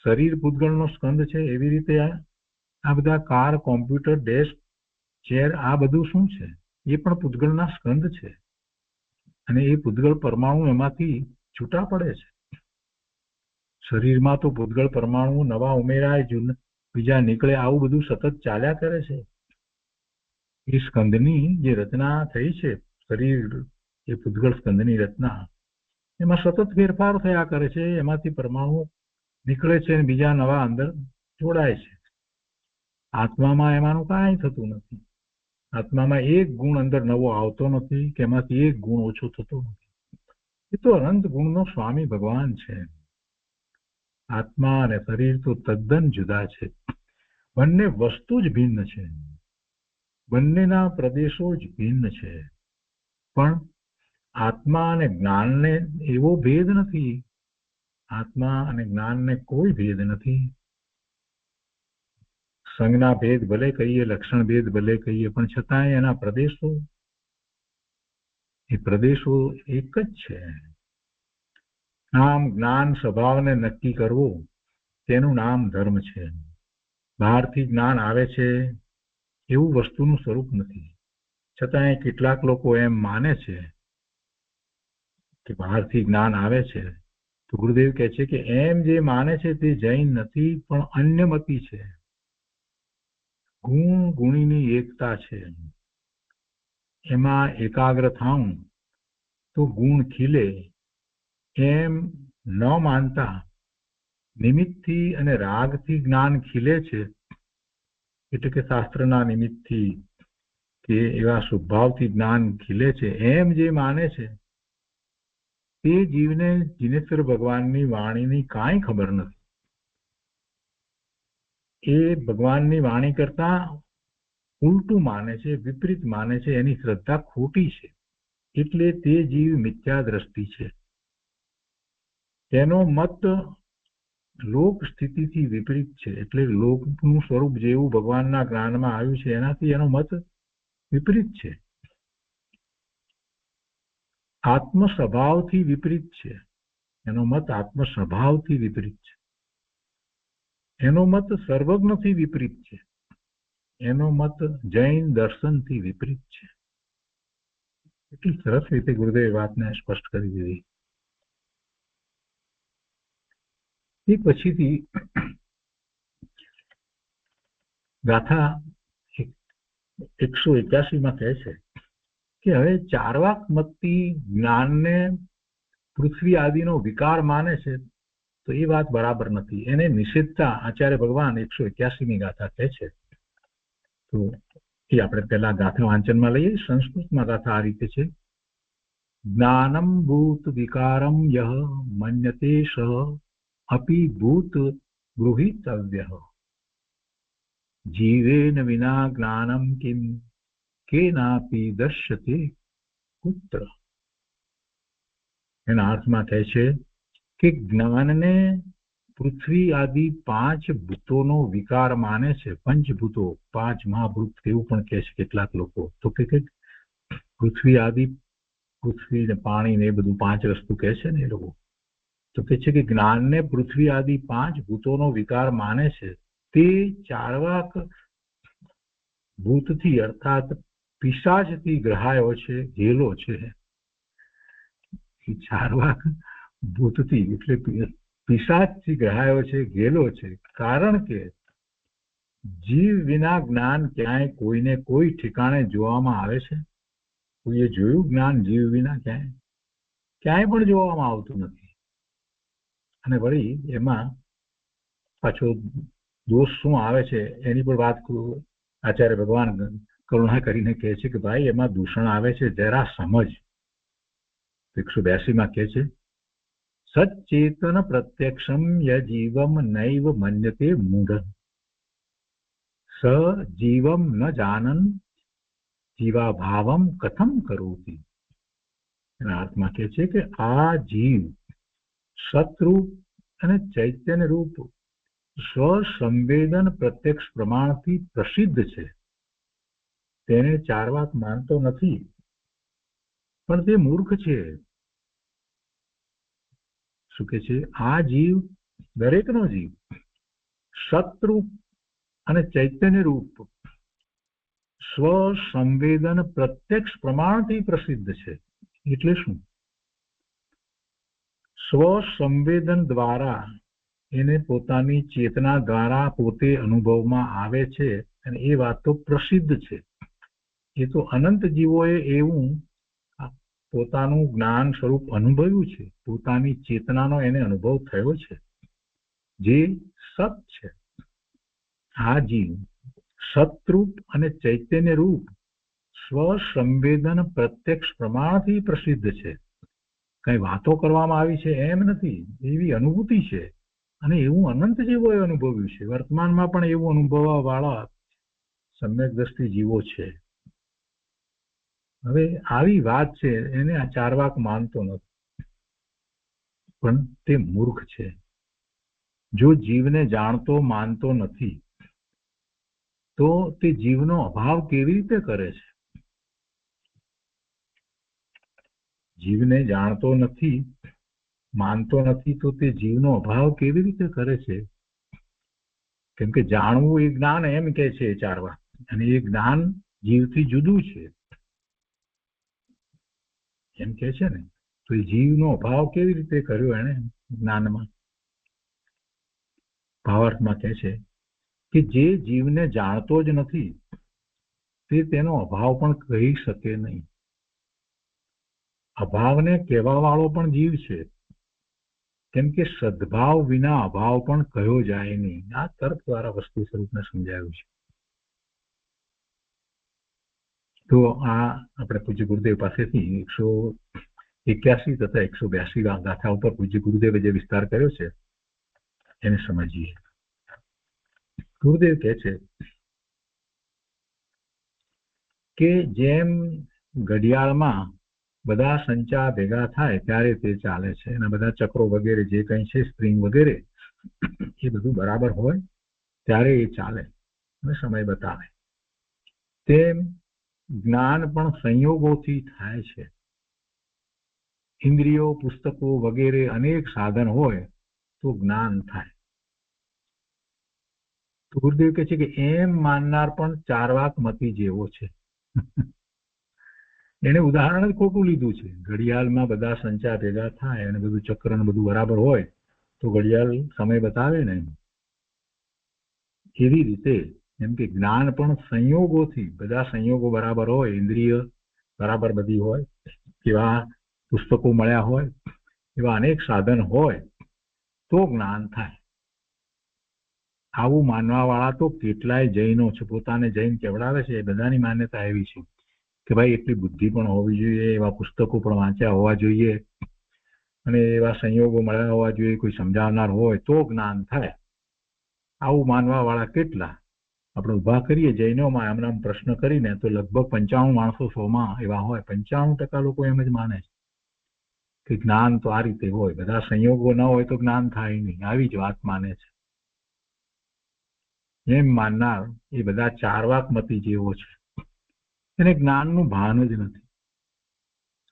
શરીર પૂતગળનો સ્કંદ છે, એવી રીતે આ બધા કાર, કોમ્પ્યુટર, ડેસ્ક, ચેર, આ બધું શું છે? એ પણ પૂતગળના સ્કંદ છે, અને એ પૂતગળ પરમાણુ એમાંથી છૂટા પડે છે. શરીરમાં તો પૂતગળ પરમાણુ નવા ઉમેરાય, બીજા નીકળે, આવું બધું સતત ચાલ્યા કરે છે. એ સ્કંદની જે રચના થઈ છે શરીર એ પૂતગળ સ્કંદની રચના એમાં સતત ફેરફાર થયા કરે છે, એમાંથી પરમાણુ નીકળે છે અને બીજા નવા અંદર જોડાય છે. આત્મામાં એમાંનું કાંઈ થતું નથી. આત્મામાં એક ગુણ અંદર નવો આવતો નથી કે એમાંથી એક ગુણ ઓછો થતો નથી. એ તો અનંત ગુણનો સ્વામી ભગવાન છે. આત્મા અને શરીર તો તદ્દન જુદા છે. બંને વસ્તુ જ ભિન્ન છે, બંનેના પ્રદેશો જ ભિન્ન છે, પણ આત્મા અને જ્ઞાનને એવો ભેદ નથી. આત્મા અને જ્ઞાનને કોઈ ભેદ નથી. સંજ્ઞા ભેદ ભલે કહીએ, લક્ષણ ભેદ ભલે કહીએ, પણ છતાંય એના પ્રદેશો એક જ છે. નામ જ્ઞાન સ્વભાવને નક્કી કરવો તેનું નામ ધર્મ છે. બહારથી જ્ઞાન આવે છે એવું વસ્તુનું સ્વરૂપ નથી. છતાંય કેટલાક લોકો એમ માને છે કે બહારથી જ્ઞાન આવે છે. તો ગુરુદેવ કહે છે કે એમ જે માને છે તે જૈન નથી, પણ અન્યમતી છે. ગુણ ગુણીની એકતા છે, એમાં એકાગ્ર થાઉં તો ગુણ ખીલે એમ ન માનતા નિમિત્તથી અને રાગથી જ્ઞાન ખીલે છે. એટલે કે શાસ્ત્રના નિમિત્તથી કે એવા સ્વભાવથી જ્ઞાન ખીલે છે, એમ જે માને છે તે જીવને જીનેશ્વર ભગવાનની વાણીની કાંઈ ખબર નથી. એ ભગવાનની વાણી કરતા ઉલટું માને છે, વિપરીત માને છે. એની શ્રદ્ધા ખોટી છે, એટલે તે જીવ મિથ્યા દ્રષ્ટિ છે. તેનો મત લોક સ્થિતિથી વિપરીત છે. એટલે લોકનું સ્વરૂપ જેવું ભગવાનના જ્ઞાનમાં આવ્યું છે એનાથી એનો મત વિપરીત છે. આત્મ સ્વભાવથી વિપરીત છે. એનો મત આત્મ સ્વભાવથી વિપરીત છે. એનો મત સર્વજ્ઞથી વિપરીત છે. એનો મત જૈન દર્શનથી વિપરીત છે. એટલી સરસ રીતે ગુરુદેવ વાતને સ્પષ્ટ કરી દીધી. એ પછીથી ગાથા 181 કહે છે કે હવે ચાર્વાક મતથી જ્ઞાનને પૃથ્વી આદિનો વિકાર માને છે તો એ વાત બરાબર નથી. એને નિષેધતા આચાર્ય ભગવાન 181 ગાથા કહે છે. તો એ આપણે પહેલા ગાથા વાંચનમાં લઈએ. સંસ્કૃતમાં ગાથા આ રીતે છે: જ્ઞાનમ ભૂત વિકારમ યહ મન્યતે સહ અપી ભૂત ગૃહીતવ્યઃ જીવેન વિના જ્ઞાનમ કિમ કેનાપી દશ્યતે પુત્ર. એના અર્થમાં કહે છે કે જ્ઞાનને પૃથ્વી આદિ 5 ભૂતોનો વિકાર માને છે. પંચભૂતો, 5 મહાભૂત એવું પણ કહે છે કેટલાક લોકો. તો કે પૃથ્વી આદિ, પૃથ્વી ને પાણી ને એ બધું 5 વસ્તુ કહે છે ને એ લોકો. તો કે છે કે જ્ઞાનને પૃથ્વી આદિ 5 ભૂતોનો વિકાર માને છે. તે ચાર્વાક ભૂતથી અર્થાત પિશાચથી ગ્રહાયો છે, ઘેલો છે. ચાર્વાક ભૂતથી એટલે પિશાચથી ગ્રહાયો છે, ઘેલો છે. કારણ કે જીવ વિના જ્ઞાન ક્યાંય કોઈને કોઈ ઠેકાણે જોવામાં આવે છે? કોઈએ જોયું જ્ઞાન જીવ વિના? ક્યાંય પણ જોવામાં આવતું નથી. અને વળી એમાં પાછો દોષ શું આવે છે એની પણ વાત આચાર્ય ભગવાન કરુણા કરીને કહે છે કે ભાઈ એમાં દૂષણ આવે છે, જરા સમજ. 182 કહે છે સચેતન પ્રત્યક્ષમ યજીવમ નૈવ મન્યતે મૂઢ સ જીવમ ન જાનન જીવાભાવમ કથમ કરોતિ. એના અર્થમાં કહે છે કે આ જીવ સતરૂપ અને ચૈતન્ય રૂપ સ્વસંવેદન પ્રત્યક્ષ પ્રમાણથી પ્રસિદ્ધ છે. તેને ચાર્વાક માનતો નથી, પણ તે મૂર્ખ છે. શું કે છે? આ જીવ, દરેકનો જીવ સતરૂપ અને ચૈતન્ય રૂપ સ્વસંવેદન પ્રત્યક્ષ પ્રમાણથી પ્રસિદ્ધ છે. એટલે શું? સ્વસંવેદન દ્વારા એને પોતાની ચેતના દ્વારા પોતે અનુભવમાં આવે છે અને એ વાત તો પ્રસિદ્ધ છે. એ તો અનંત જીવોએ એવું પોતાનું જ્ઞાન સ્વરૂપ અનુભવ્યું છે, પોતાની ચેતનાનો એને અનુભવ થયો છે, જે સત છે. આ જીવ સતરૂપ અને ચૈતન્ય રૂપ સ્વસંવેદન પ્રત્યક્ષ પ્રમાણથી પ્રસિદ્ધ છે. કઈ વાતો કરવામાં આવી છે એમ નથી, એવી અનુભૂતિ છે. અને એવું અનંત જીવો એ અનુભવ્યું છે. વર્તમાનમાં પણ એવું અનુભવવા વાળા સમ્યક દ્રષ્ટિ જીવો છે. હવે આવી વાત છે એને આ ચારવાક માનતો નથી, પણ તે મૂર્ખ છે. જો જીવને જાણતો માનતો નથી તો તે જીવનો અભાવ કેવી રીતે કરે છે? જીવને જાણતો નથી, માનતો નથી તો તે જીવનો અભાવ કેવી રીતે કરે છે? કેમ કે જાણવું એ જ્ઞાન એમ કે છે ચારવાક, અને એ જ્ઞાન જીવથી જુદું છે એમ કે છે ને. તો એ જીવનો અભાવ કેવી રીતે કર્યો એને જ્ઞાનમાં? ભાવાર્થમાં કહે છે કે જે જીવને જાણતો જ નથી તે તેનો અભાવ પણ કહી શકે નહીં. અભાવને કહેવા વાળો પણ જીવ છે, કેમ કે સદભાવ વિના અભાવ પણ કહ્યો જાય નહીં. આ તર્ક દ્વારા વસ્તુ સ્વરૂપને સમજાયું છે. તો આ આપણે પૂજ્ય ગુરુદેવ પાસેથી 181 તથા 182 ગાથા ઉપર પૂજ્ય ગુરુદેવે જે વિસ્તાર કર્યો છે એને સમજીએ. ગુરુદેવ કહે છે કે જેમ ઘડિયાળમાં બધા સંચા ભેગા થાય ત્યારે તે ચાલે છે, અને બધા ચક્રો વગેરે જે કંઈ છે, સ્પ્રિંગ વગેરે, એ બધું બરાબર હોય ત્યારે એ ચાલે અને સમય બતાવે. તેમ જ્ઞાન પણ સંયોગોથી થાય છે. ઇન્દ્રિયો, પુસ્તકો વગેરે અનેક સાધન હોય તો જ્ઞાન થાય. ગુરુદેવ કહે છે કે એમ માનનાર પણ ચારવાક મતી જેવો છે. એને ઉદાહરણ જ ખોટું લીધું છે. ઘડિયાળમાં બધા સંચા ભેગા થાય અને બધું ચક્ર ને બધું બરાબર હોય તો ઘડિયાળ સમય બતાવે ને. એવી રીતે એમ કે જ્ઞાન પણ સંયોગોથી, બધા સંયોગો બરાબર હોય, ઇન્દ્રિય બરાબર બધી હોય, એવા પુસ્તકો મળ્યા હોય, એવા અનેક સાધન હોય તો જ્ઞાન થાય. આવું માનવા વાળા તો કેટલાય જૈનો છે. પોતાને જૈન કેવડાવે છે. એ બધાની માન્યતા એવી છે કે ભાઈ એટલી બુદ્ધિ પણ હોવી જોઈએ, એવા પુસ્તકો પણ વાંચ્યા હોવા જોઈએ, અને એવા સંયોગો મળ્યા હોવા જોઈએ, કોઈ સમજાવનાર હોય તો જ્ઞાન થાય. આવું માનવા વાળા કેટલા આપણે ઉભા કરીએ જૈનોમાં, એમના પ્રશ્ન કરીને તો લગભગ 95 માણસો 100માં એવા હોય. 95% લોકો એમ જ માને છે કે જ્ઞાન તો આ રીતે હોય, બધા સંયોગો ન હોય તો જ્ઞાન થાય નહીં. આવી જ વાત માને છે. એમ માનનાર એ બધા ચારવાક મતી જેવો છે. એને જ્ઞાનનું ભાન જ નથી.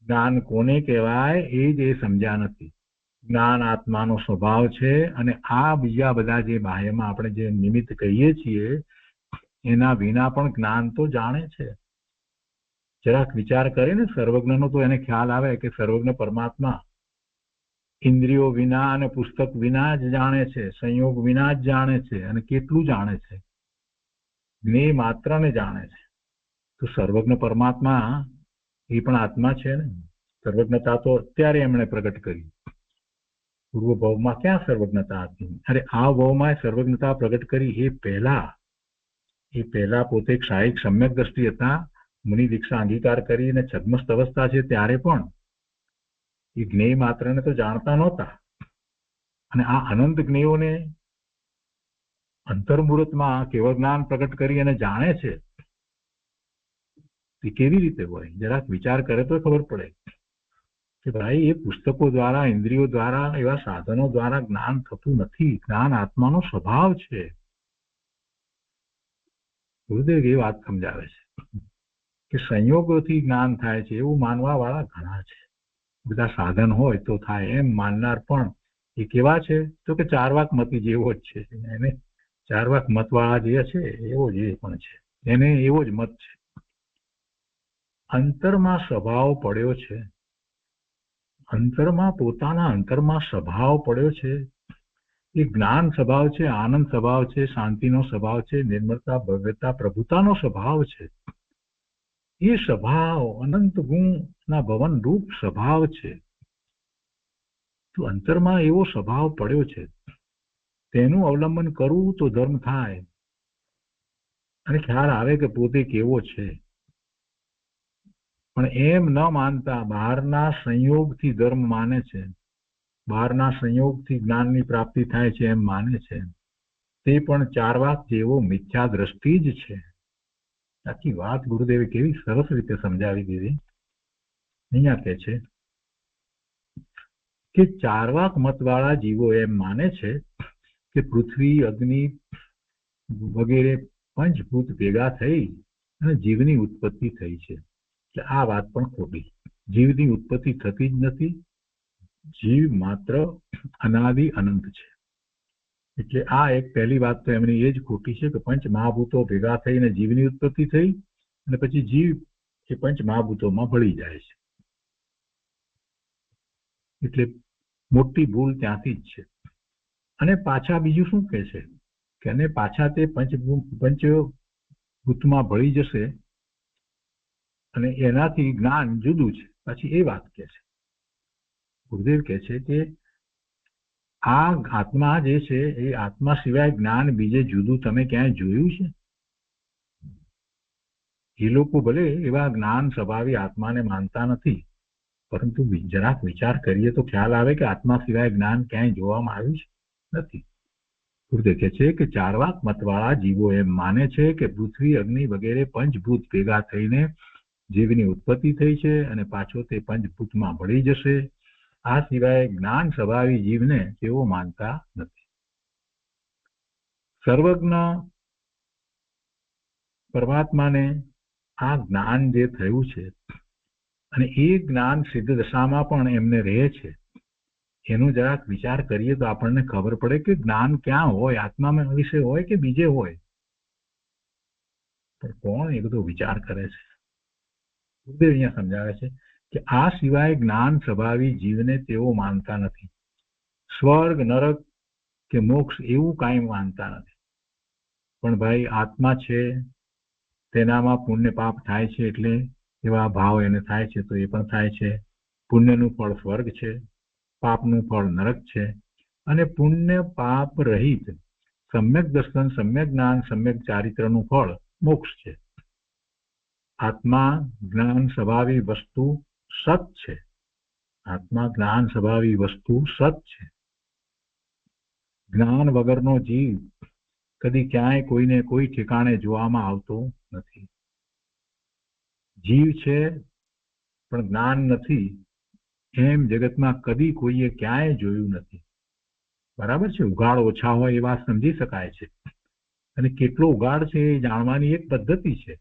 જ્ઞાન કોને કહેવાય એ જ એ સમજ્યા નથી. જ્ઞાન આત્માનો સ્વભાવ છે, અને આ બીજા બધા જે બાહ્યમાં આપણે જે નિમિત્ત કહીએ છીએ એના વિના પણ જ્ઞાન તો જાણે છે. જરાક વિચાર કરે ને સર્વજ્ઞનો તો એને ખ્યાલ આવે કે સર્વજ્ઞ પરમાત્મા ઇન્દ્રિયો વિના અને પુસ્તક વિના જ જાણે છે, સંયોગ વિના જ જાણે છે, અને કેટલું જાણે છે, જ્ઞેય માત્રને જાણે છે. તો સર્વજ્ઞ પરમાત્મા એ પણ આત્મા છે ને. સર્વજ્ઞતા તો અત્યારે એમણે પ્રગટ કરી, પૂર્વ ભાવમાં ક્યાં સર્વજ્ઞતા હતી? અરે આ ભાવમાં સર્વજ્ઞતા પ્રગટ કરી એ પહેલા પોતે એક સહાયક સમ્યક દ્રષ્ટિ હતા. મુનિ દીક્ષા અંગીકાર કરીને છદ્મસ્ત અવસ્થા છે ત્યારે પણ એ જ્ઞેય માત્રને તો જાણતા નહોતા. અને આ અનંત જ્ઞેયોને અંતર્મુહૂર્તમાં કેવળ જ્ઞાન પ્રગટ કરી અને જાણે છે. એ કેવી રીતે હોય? જરાક વિચાર કરે તો ખબર પડે કે ભાઈ એ પુસ્તકો દ્વારા, ઇન્દ્રિયો દ્વારા, એવા સાધનો દ્વારા જ્ઞાન થતું નથી. જ્ઞાન આત્માનો સ્વભાવ છે. ગુરુદેવ એ વાત સમજાવે છે કે સંયોગોથી જ્ઞાન થાય છે એવું માનવા વાળા ઘણા છે. બધા સાધન હોય તો થાય એમ માનનાર પણ એ કેવા છે? તો કે ચારવાક મતી જેવો જ છે. એને ચારવાક મત વાળા જે છે એવો જ એ પણ છે. એને એવો જ મત છે. અંતરમાં સ્વભાવ પડ્યો છે, અંતરમાં પોતાના અંતરમાં સ્વભાવ પડ્યો છે. એ જ્ઞાન સ્વભાવ છે, આનંદ સ્વભાવ છે, શાંતિનો સ્વભાવ છે, નિર્મળતા, ભવ્યતા, પ્રભુતાનો સ્વભાવ છે. એ સ્વભાવ અનંત ગુણના ભવન રૂપ સ્વભાવ છે. તો અંતરમાં એવો સ્વભાવ પડ્યો છે, તેનું અવલંબન કરવું તો ધર્મ થાય અને ખ્યાલ આવે કે પોતે કેવો છે. પણ એમ ન માનતા બહારના સંયોગથી ધર્મ માને છે, બહારના સંયોગથી જ્ઞાનની પ્રાપ્તિ થાય છે એમ માને છે, તે પણ ચાર્વાક જેવો મિથ્યા દ્રષ્ટિ જ છે. આખી વાત ગુરુદેવે કેવી સરસ રીતે સમજાવી દીધી. અહીંયા કહે છે કે ચાર્વાક મતવાળા જીવો એમ માને છે કે પૃથ્વી, અગ્નિ વગેરે પંચભૂત ભેગા થઈ અને જીવની ઉત્પત્તિ થઈ છે. એટલે આ વાત પણ ખોટી. જીવની ઉત્પત્તિ થતી જ નથી. જીવ માત્ર અનાદિ અનંત છે. એટલે આ એક પહેલી વાત તો એમની એ જ ખોટી છે કે પંચ મહાભૂતો ભેગા થઈને જીવની ઉત્પત્તિ થઈ અને પછી જીવ એ પંચ મહાભૂતોમાં ભળી જાય છે. એટલે મોટી ભૂલ ત્યાંથી જ છે. અને પાછા બીજું શું કહે છે કે અને પાછા તે પંચભૂતમાં ભળી જશે અને એનાથી જ્ઞાન જુદું છે. પછી એ વાત કહે છે, ગુરુદેવ કહે છે કે આ આત્મા જે છે એ આત્મા સિવાય જ્ઞાન બીજે જુદું તમે ક્યાંય જોયું છે? એ લોકો ભલે એવા જ્ઞાન સ્વભાવી આત્માને માનતા નથી, પરંતુ જરાક વિચાર કરીએ તો ખ્યાલ આવે કે આત્મા સિવાય જ્ઞાન ક્યાંય જોવામાં આવ્યું છે નથી. ગુરુદેવ કહે છે કે ચાર્વાક મતવાળા જીવો એમ માને છે કે પૃથ્વી, અગ્નિ વગેરે પંચભૂત ભેગા થઈને જીવની ઉત્પત્તિ થઈ છે અને પાછો તે પંચભૂતમાં ભળી જશે. આ સિવાય જ્ઞાન સ્વભાવી જીવને તેઓ માનતા નથી. સર્વજ્ઞ પરમાત્માને આ જ્ઞાન જે થયું છે અને એ જ્ઞાન સિદ્ધ દશામાં પણ એમને રહે છે, એનો જરાક વિચાર કરીએ તો આપણને ખબર પડે કે જ્ઞાન ક્યાં હોય, આત્મા વિશે હોય કે બીજે હોય. પણ કોણ એ બધો વિચાર કરે છે? ગુરુદેવ અહીંયા સમજાવે છે કે આ સિવાય જ્ઞાન સ્વભાવી જીવને તેઓ માનતા નથી. સ્વર્ગ, નરક કે મોક્ષ એવું કાંઈ માનતા નથી. પણ ભાઈ આત્મા છે, તેનામાં પુણ્ય પાપ થાય છે એટલે એવા ભાવ એને થાય છે તો એ પણ થાય છે. પુણ્યનું ફળ સ્વર્ગ છે, પાપનું ફળ નરક છે અને પુણ્ય પાપ રહિત સમ્યક દર્શન, સમ્યક જ્ઞાન, સમ્યક ચારિત્રનું ફળ મોક્ષ છે. આત્મા જ્ઞાન સ્વભાવી વસ્તુ સત છે. આત્મા જ્ઞાન સ્વભાવી વસ્તુ સત છે. જ્ઞાન વગરનો જીવ કદી ક્યાંય કોઈને કોઈ ઠેકાણે જોવામાં આવતો નથી. જીવ છે પણ જ્ઞાન નથી એમ જગતમાં કદી કોઈએ ક્યાંય જોયું નથી. બરાબર છે, ઉઘાડ ઓછા હોય એ વાત સમજી શકાય છે, અને કેટલો ઉઘાડ છે એ જાણવાની એક પદ્ધતિ છે.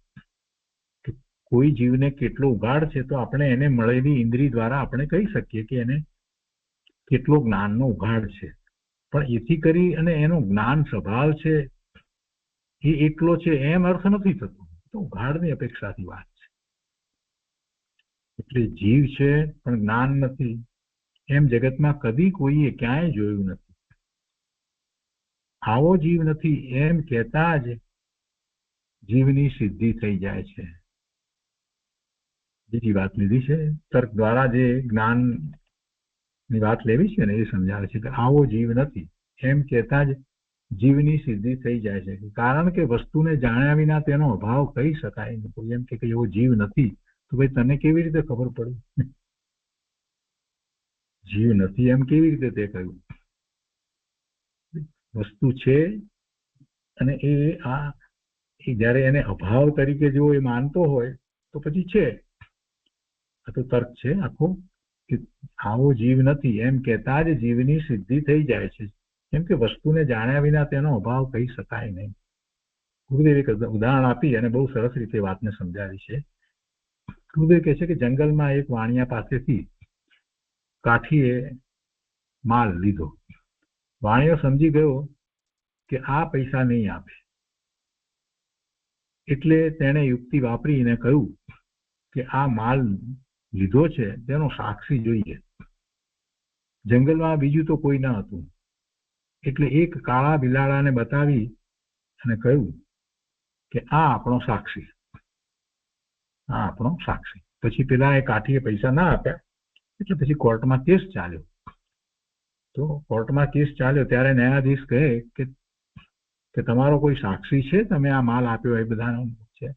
કોઈ જીવને કેટલો ઉઘાડ છે તો આપણે એને મળેલી ઇન્દ્રિય દ્વારા આપણે કહી શકીએ કે એને કેટલો જ્ઞાનનો ઉઘાડ છે. પણ એથી કરી અને એનો જ્ઞાન સ્વભાવ છે એ એટલો છે એમ અર્થ નથી થતો. તો ઉઘાડની અપેક્ષાથી વાત છે. એટલે જીવ છે પણ જ્ઞાન નથી એમ જગતમાં કદી કોઈએ ક્યાંય જોયું નથી. આવો જીવ નથી એમ કહેતા જ જીવની સિદ્ધિ થઈ જાય છે. બીજી વાત લીધી છે તર્ક દ્વારા, જે જ્ઞાન ની વાત લેવી છે ને એ સમજાવે છે કે આવો જીવ નથી એમ કહેતા જ જીવની સિદ્ધિ થઈ જાય છે. કારણ કે વસ્તુને જાણ્યા વિના તેનો અભાવ કહી શકાય નહીં. કોઈ એમ કે એવો જીવ નથી તો ભાઈ તને કેવી રીતે ખબર પડી? જીવ નથી એમ કેવી રીતે તે કહ્યું? વસ્તુ છે અને એ જયારે એને અભાવ તરીકે જો એ માનતો હોય તો પછી છે. આ તો તર્ક છે આખો કે આવો જીવ નથી એમ કહેતા જ જીવની સિદ્ધિ થઈ જાય છે. કેમ કે વસ્તુને જાણ્યા વિના તેનો અભાવ કહી શકાય નહીં. ગુરુદેવ એક ઉદાહરણ આપી અને બહુ સરસ રીતે વાતને સમજાવી છે. ગુરુદેવ કહે છે કે જંગલમાં એક વાણિયા પાસેથી કાઠીએ માલ લીધો. વાણિયો સમજી ગયો કે આ પૈસા નહીં આપે, એટલે તેણે યુક્તિ વાપરીને કહ્યું કે આ માલ લીધો છે તેનો સાક્ષી જોઈએ. જંગલમાં બીજું તો કોઈ ન હતું, એટલે એક કાળા બિલાડાને બતાવી અને કહ્યું કે આ આપણો સાક્ષી. આ આપણો સાક્ષી. પછી પેલા એ કાઠીએ પૈસા ના આપ્યા એટલે પછી કોર્ટમાં કેસ ચાલ્યો. તો કોર્ટમાં કેસ ચાલ્યો ત્યારે ન્યાયાધીશ કહે કે તમારો કોઈ સાક્ષી છે, તમે આ માલ આપ્યો એ બધાનો છે?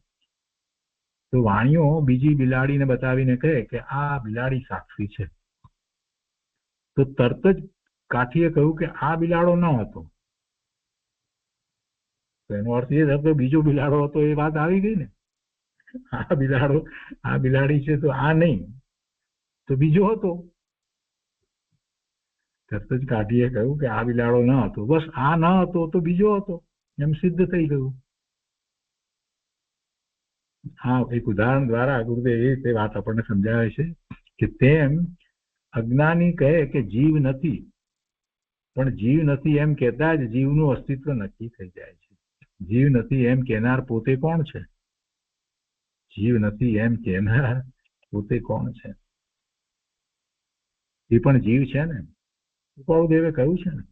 તો વાણિયો બીજી બિલાડીને બતાવીને કહે કે આ બિલાડી સાક્ષી છે. તો તરત જ કાઠીએ કહ્યું કે આ બિલાડો ન હતો. તો એનો અર્થ એ થયો કે બીજો બિલાડો હતો, એ વાત આવી ગઈ ને. આ બિલાડી છે તો આ નહીં, તો બીજો હતો. તરત જ કાઠીએ કહ્યું કે આ બિલાડો ન હતો, બસ આ ન હતો તો બીજો હતો, એમ સિદ્ધ થઈ ગયું. હા, એક ઉદાહરણ દ્વારા ગુરુદેવ એ રીતે વાત આપણને સમજાવે છે કે તેમ અજ્ઞાની કહે કે જીવ નથી, પણ જીવ નથી એમ કહેતા જ જીવનું અસ્તિત્વ નક્કી થઈ જાય છે. જીવ નથી એમ કહેનાર પોતે કોણ છે? જીવ નથી એમ કહેનાર પોતે કોણ છે? એ પણ જીવ છે ને. કૃપાળુદેવે કહ્યું છે ને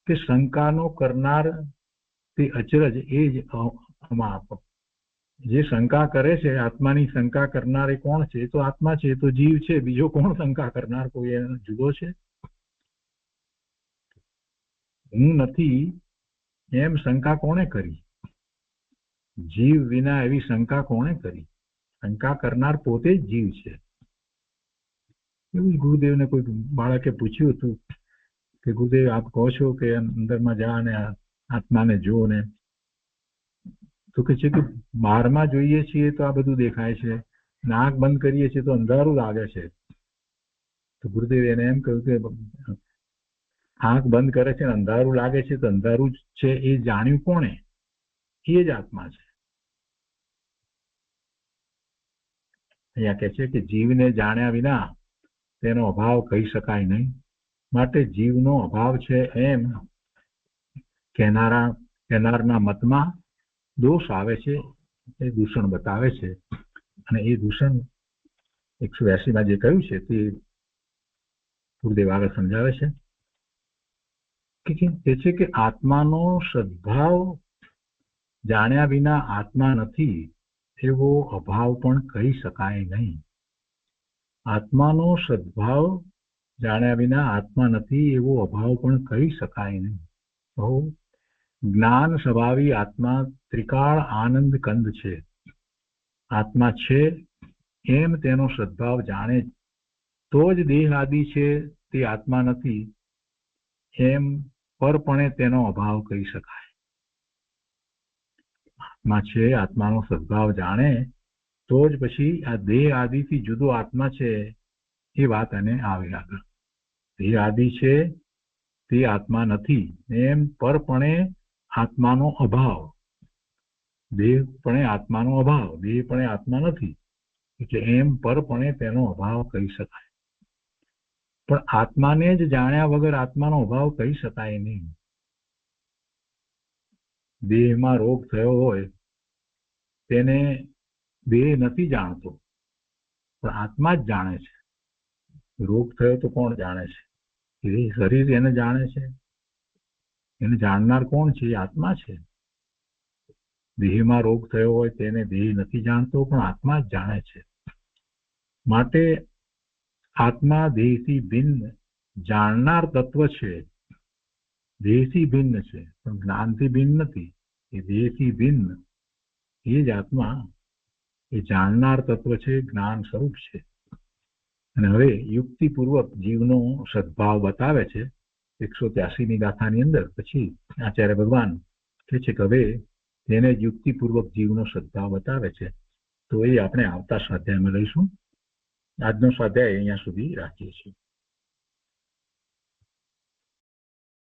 કે શંકાનો કરનાર તે અચરજ એ જ અમાપ. જે શંકા કરે છે, આત્માની શંકા કરનાર એ કોણ છે? એ તો આત્મા છે, એ તો જીવ છે. બીજો કોણ શંકા કરનાર? કોઈ એનો જુદો છે? હું નથી એમ શંકા કોણે કરી? જીવ વિના એવી શંકા કોણે કરી? શંકા કરનાર પોતે જ જીવ છે. એવું જ ગુરુદેવને કોઈ બાળકે પૂછ્યું હતું કે ગુરુદેવ આપ કહો છો કે અંદરમાં જા ને આત્માને જો ને, તો કે છે કે બહારમાં જોઈએ છીએ તો આ બધું દેખાય છે, નાક બંધ કરીએ છીએ તો અંધારું લાગે છે. તો ગુરુદેવ એને એમ કહ્યું કે આંખ બંધ કરે છે ને અંધારું લાગે છે તો અંધારું છે એ જાણ્યું કોણે? એ જ આત્મા છે. અહીંયા કહે છે કે જીવને જાણ્યા વિના તેનો અભાવ કહી શકાય નહીં, માટે જીવનો અભાવ છે એમ કહેનારના મતમાં દોષ આવે છે, એ દૂષણ બતાવે છે. અને એ દૂષણ 182માં જે કહ્યું છે તે ગુરુદેવ આગળ સમજાવે છે કે આત્માનો સદભાવ જાણ્યા વિના આત્મા નથી એવો અભાવ પણ કહી શકાય નહીં. આત્માનો સદભાવ જાણ્યા વિના આત્મા નથી એવો અભાવ પણ કહી શકાય નહીં. બહુ જ્ઞાન સ્વભાવી આત્મા ત્રિકાળ આનંદ કંદ છે. આત્મા છે એમ તેનો સદભાવ જાણે તો જ દેહ આદિ છે તે આત્મા નથી એમ પરપણે તેનો અભાવ કહી શકાય. આત્મા છે, આત્માનો સદભાવ જાણે તો જ પછી આ દેહ આદિથી જુદો આત્મા છે એ વાત એને આવે આગળ. દેહ આદિ છે તે આત્મા નથી એમ પરપણે આત્માનો અભાવ, દેહપણે આત્માનો અભાવ, દેહપણે આત્મા નથી એટલે એમ પરપણે તેનો અભાવ કહી શકાય. પણ આત્માને જ જાણ્યા વગર આત્માનો અભાવ કહી શકાય નહીં. દેહમાં રોગ થયો હોય તેને દેહ નથી જાણતો, પણ આત્મા જ જાણે છે. રોગ થયો તો કોણ જાણે છે? એ શરીર એને જાણે છે. એને જાણનાર કોણ છે? એ આત્મા છે. દેહમાં રોગ થયો હોય તેને દેહ નથી જાણતો, પણ આત્મા જ જાણે છે. માટે આત્મા દેહથી ભિન્ન જાણનાર તત્વ છે. દેહથી ભિન્ન છે પણ જ્ઞાનથી ભિન્ન નથી. એ દેહથી ભિન્ન એ જ આત્મા એ જાણનાર તત્વ છે, જ્ઞાન સ્વરૂપ છે. અને હવે યુક્તિપૂર્વક જીવનો સદભાવ બતાવે છે 183ની ગાથાની અંદર. પછી આચાર્ય ભગવાન કહે છે કે હવે તેને જ યુક્તિપૂર્વક જીવનો સદભાવ બતાવે છે. તો એ આપણે આવતા સ્વાધ્યાયમાં લઈશું. આજનો સ્વાધ્યાય અહીંયા સુધી રાખીએ છીએ.